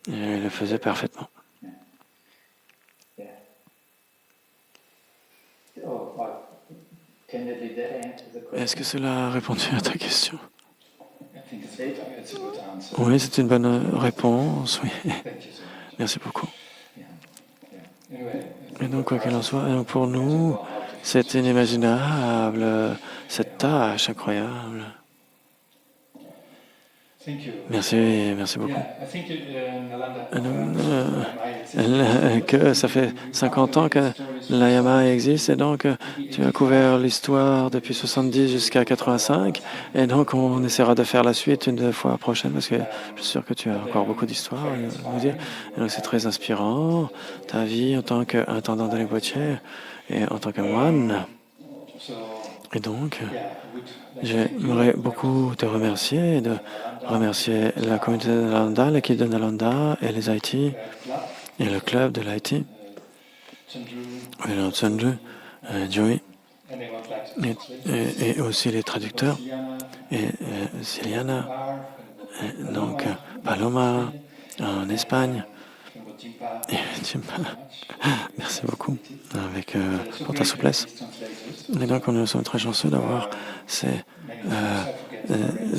S1: Et il le faisait parfaitement. Est-ce que cela a répondu à ta question? Oui, c'est une bonne réponse, oui. Merci beaucoup. Et donc, quoi qu'il en soit, donc pour nous, c'est inimaginable, cette tâche incroyable. Merci beaucoup. Que ça fait 50 ans que l'Ayama existe et donc tu as couvert l'histoire depuis 70 jusqu'à 85 et donc on essaiera de faire la suite une fois prochaine parce que je suis sûr que tu as encore beaucoup d'histoires à nous dire. Et donc c'est très inspirant, ta vie en tant qu'intendant de Rinpoche et en tant que moine. Et donc, j'aimerais beaucoup te remercier, de remercier la communauté de Nalanda, l'équipe de Nalanda et les IT, et le club de l'IT, et le Tsundru, Joey, et aussi les traducteurs, et Ciliana, Et donc, Paloma en Espagne. Et Jimpa, merci beaucoup pour ta souplesse. Et donc, nous sommes très chanceux d'avoir ces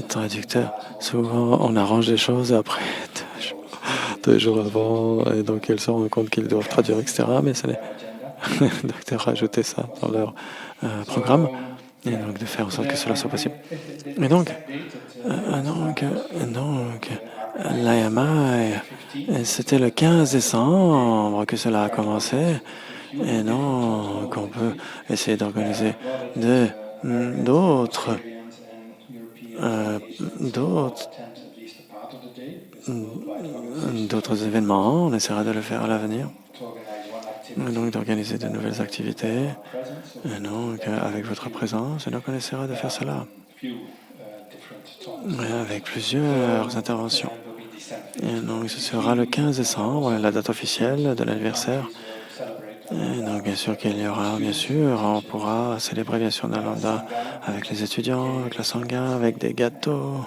S1: traducteurs. Souvent, on arrange les choses après 2 jours avant, et donc ils se rendent compte qu'ils doivent traduire, etc. Mais c'est les docteurs rajouter ça dans leur programme, et donc de faire en sorte que cela soit possible. Et donc, l'AMA, c'était le 15 décembre que cela a commencé, et donc on peut essayer d'organiser d'autres événements. On essaiera de le faire à l'avenir. Donc d'organiser de nouvelles activités, et donc avec votre présence, et donc on essaiera de faire cela avec plusieurs interventions. Et donc ce sera le 15 décembre, la date officielle de l'anniversaire. Et donc bien sûr qu'il y aura, on pourra célébrer bien sûr Nalanda avec les étudiants, avec la Sangha, avec des gâteaux.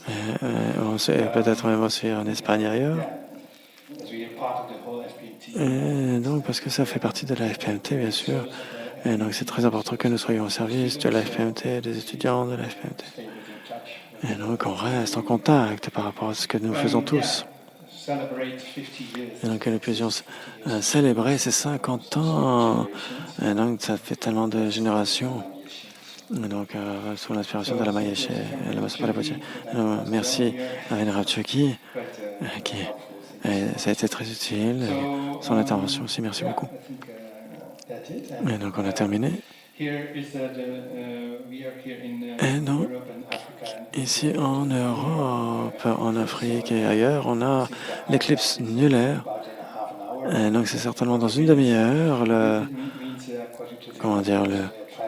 S1: Et on sait peut-être même aussi en Espagne ailleurs. Et donc, parce que ça fait partie de la FPMT, bien sûr. Et donc, c'est très important que nous soyons au service de la FPMT, des étudiants de la FPMT. Et donc, on reste en contact par rapport à ce que nous faisons tous. Et donc, que nous puissions célébrer ces 50 ans. Et donc, ça fait tellement de générations. Et donc, sous l'inspiration de la Mayesh et la Masopalapoche. Merci à Vénérable Chucky, ça a été très utile. Son intervention aussi, merci beaucoup. Et donc, on a terminé. Et donc, ici en Europe, en Afrique et ailleurs, on a l'éclipse lunaire. Et donc, c'est certainement dans une demi-heure le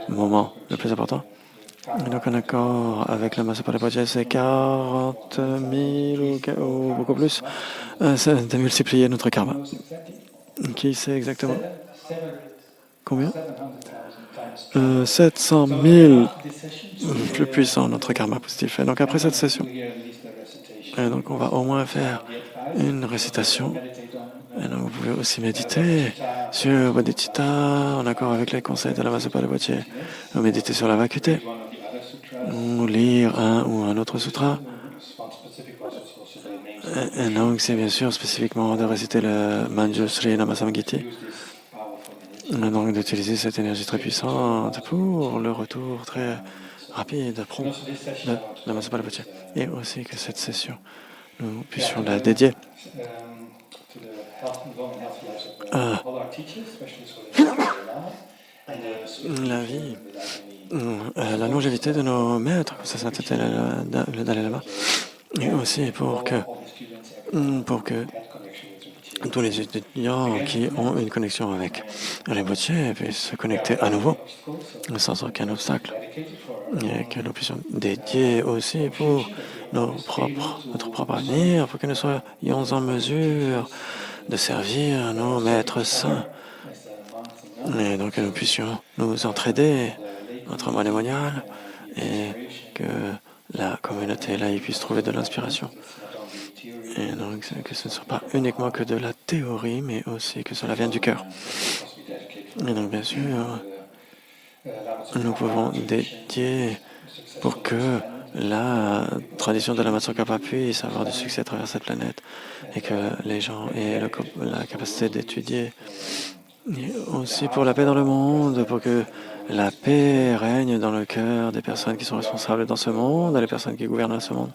S1: moment le plus important. Et donc, en accord avec la Masopalapoche, c'est 40 000 ou beaucoup plus. C'est de multiplier notre karma. Qui sait exactement combien 700 000 plus puissant notre karma positif. Et donc après cette session, et donc on va au moins faire une récitation. Et donc vous pouvez aussi méditer sur Bodhicitta en accord avec les conseils de la Masopalapoche. Ou méditer sur la vacuité, ou lire un ou un autre sutra. Et donc c'est bien sûr spécifiquement de réciter le Manjushri Namasamgiti. Donc d'utiliser cette énergie très puissante pour le retour très rapide, prompt de la Masopalapoche. Et aussi que cette session, nous puissions la dédier à la vie, la longévité de nos maîtres, comme ça s'intitule le Dalai Lama, et aussi pour que tous les étudiants qui ont une connexion avec les boîtiers puissent se connecter à nouveau, sans aucun obstacle. Et que nous puissions dédier aussi pour notre propre avenir, pour que nous soyons en mesure de servir nos maîtres saints. Et donc que nous puissions nous entraider entre monémonial et que la communauté là puisse trouver de l'inspiration. Et donc que ce ne soit pas uniquement que de la théorie, mais aussi que cela vienne du cœur. Et donc bien sûr, nous pouvons dédier pour que la tradition de la Matsukapa puisse avoir du succès à travers cette planète et que les gens aient la capacité d'étudier. Et aussi pour la paix dans le monde, pour que la paix règne dans le cœur des personnes qui sont responsables dans ce monde, et les personnes qui gouvernent ce monde.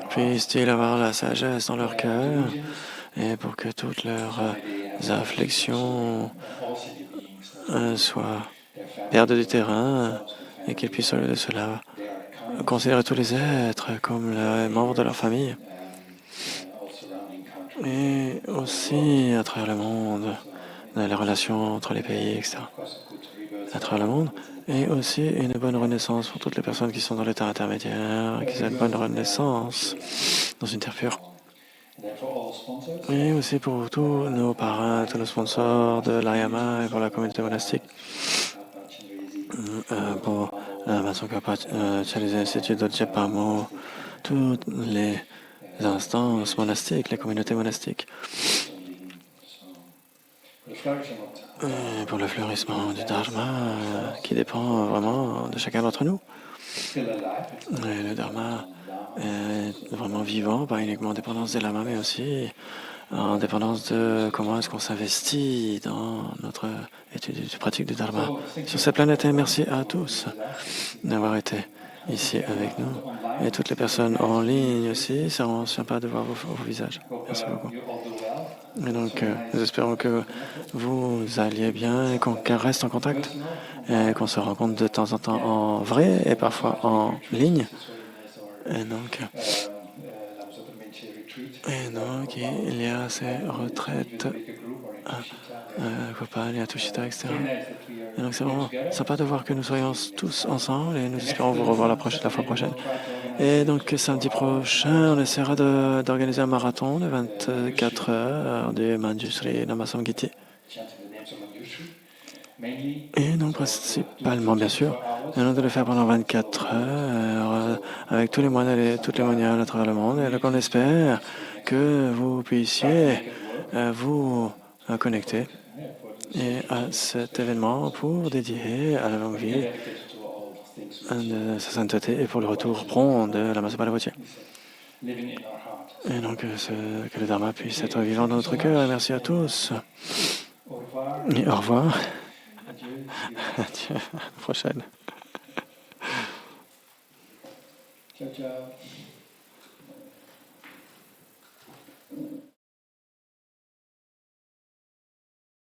S1: Puissent-ils avoir la sagesse dans leur cœur et pour que toutes leurs afflictions soient perdues du terrain et qu'ils puissent au lieu de cela considérer tous les êtres comme les membres de leur famille. Et aussi à travers le monde, dans les relations entre les pays, etc. À travers le monde. Et aussi une bonne renaissance pour toutes les personnes qui sont dans l'état intermédiaire, qui ont une bonne renaissance dans une terre pure. Et aussi pour tous nos parrains, tous nos sponsors de l'AYAMA et pour la communauté monastique, pour la Matsukapa Charisé Institute de Jepamo, toutes les instances monastiques, les communautés monastiques. Et pour le fleurissement du Dharma, qui dépend vraiment de chacun d'entre nous. Et le Dharma est vraiment vivant, pas uniquement en dépendance des lamas, mais aussi en dépendance de comment est-ce qu'on s'investit dans notre étude et pratique du Dharma sur cette planète. Et merci à tous d'avoir été ici avec nous. Et toutes les personnes en ligne aussi, ça rend sympa de voir vos visages. Merci beaucoup. Et donc, nous espérons que vous alliez bien et qu'on reste en contact et qu'on se rencontre de temps en temps en vrai et parfois en ligne. Et donc, il y a ces retraites à Gopal et à Tushita, etc. Et donc, c'est vraiment sympa de voir que nous soyons tous ensemble et nous espérons vous revoir la fois prochaine. Et donc, samedi prochain, on essaiera d'organiser un marathon de 24 heures du Manjushri Namasamgiti. Et donc, principalement, bien sûr, nous allons le faire pendant 24 heures avec tous les moines et toutes les moniales à travers le monde. Et donc, on espère que vous puissiez vous connecter et à cet événement pour dédier à la longue vie de sa sainteté et pour le retour prompt de la Massapalavotier. Et donc, que le Dharma puisse être vivant dans notre cœur. Et merci à tous. Et au revoir. Adieu. À la prochaine.
S3: Ciao, ciao.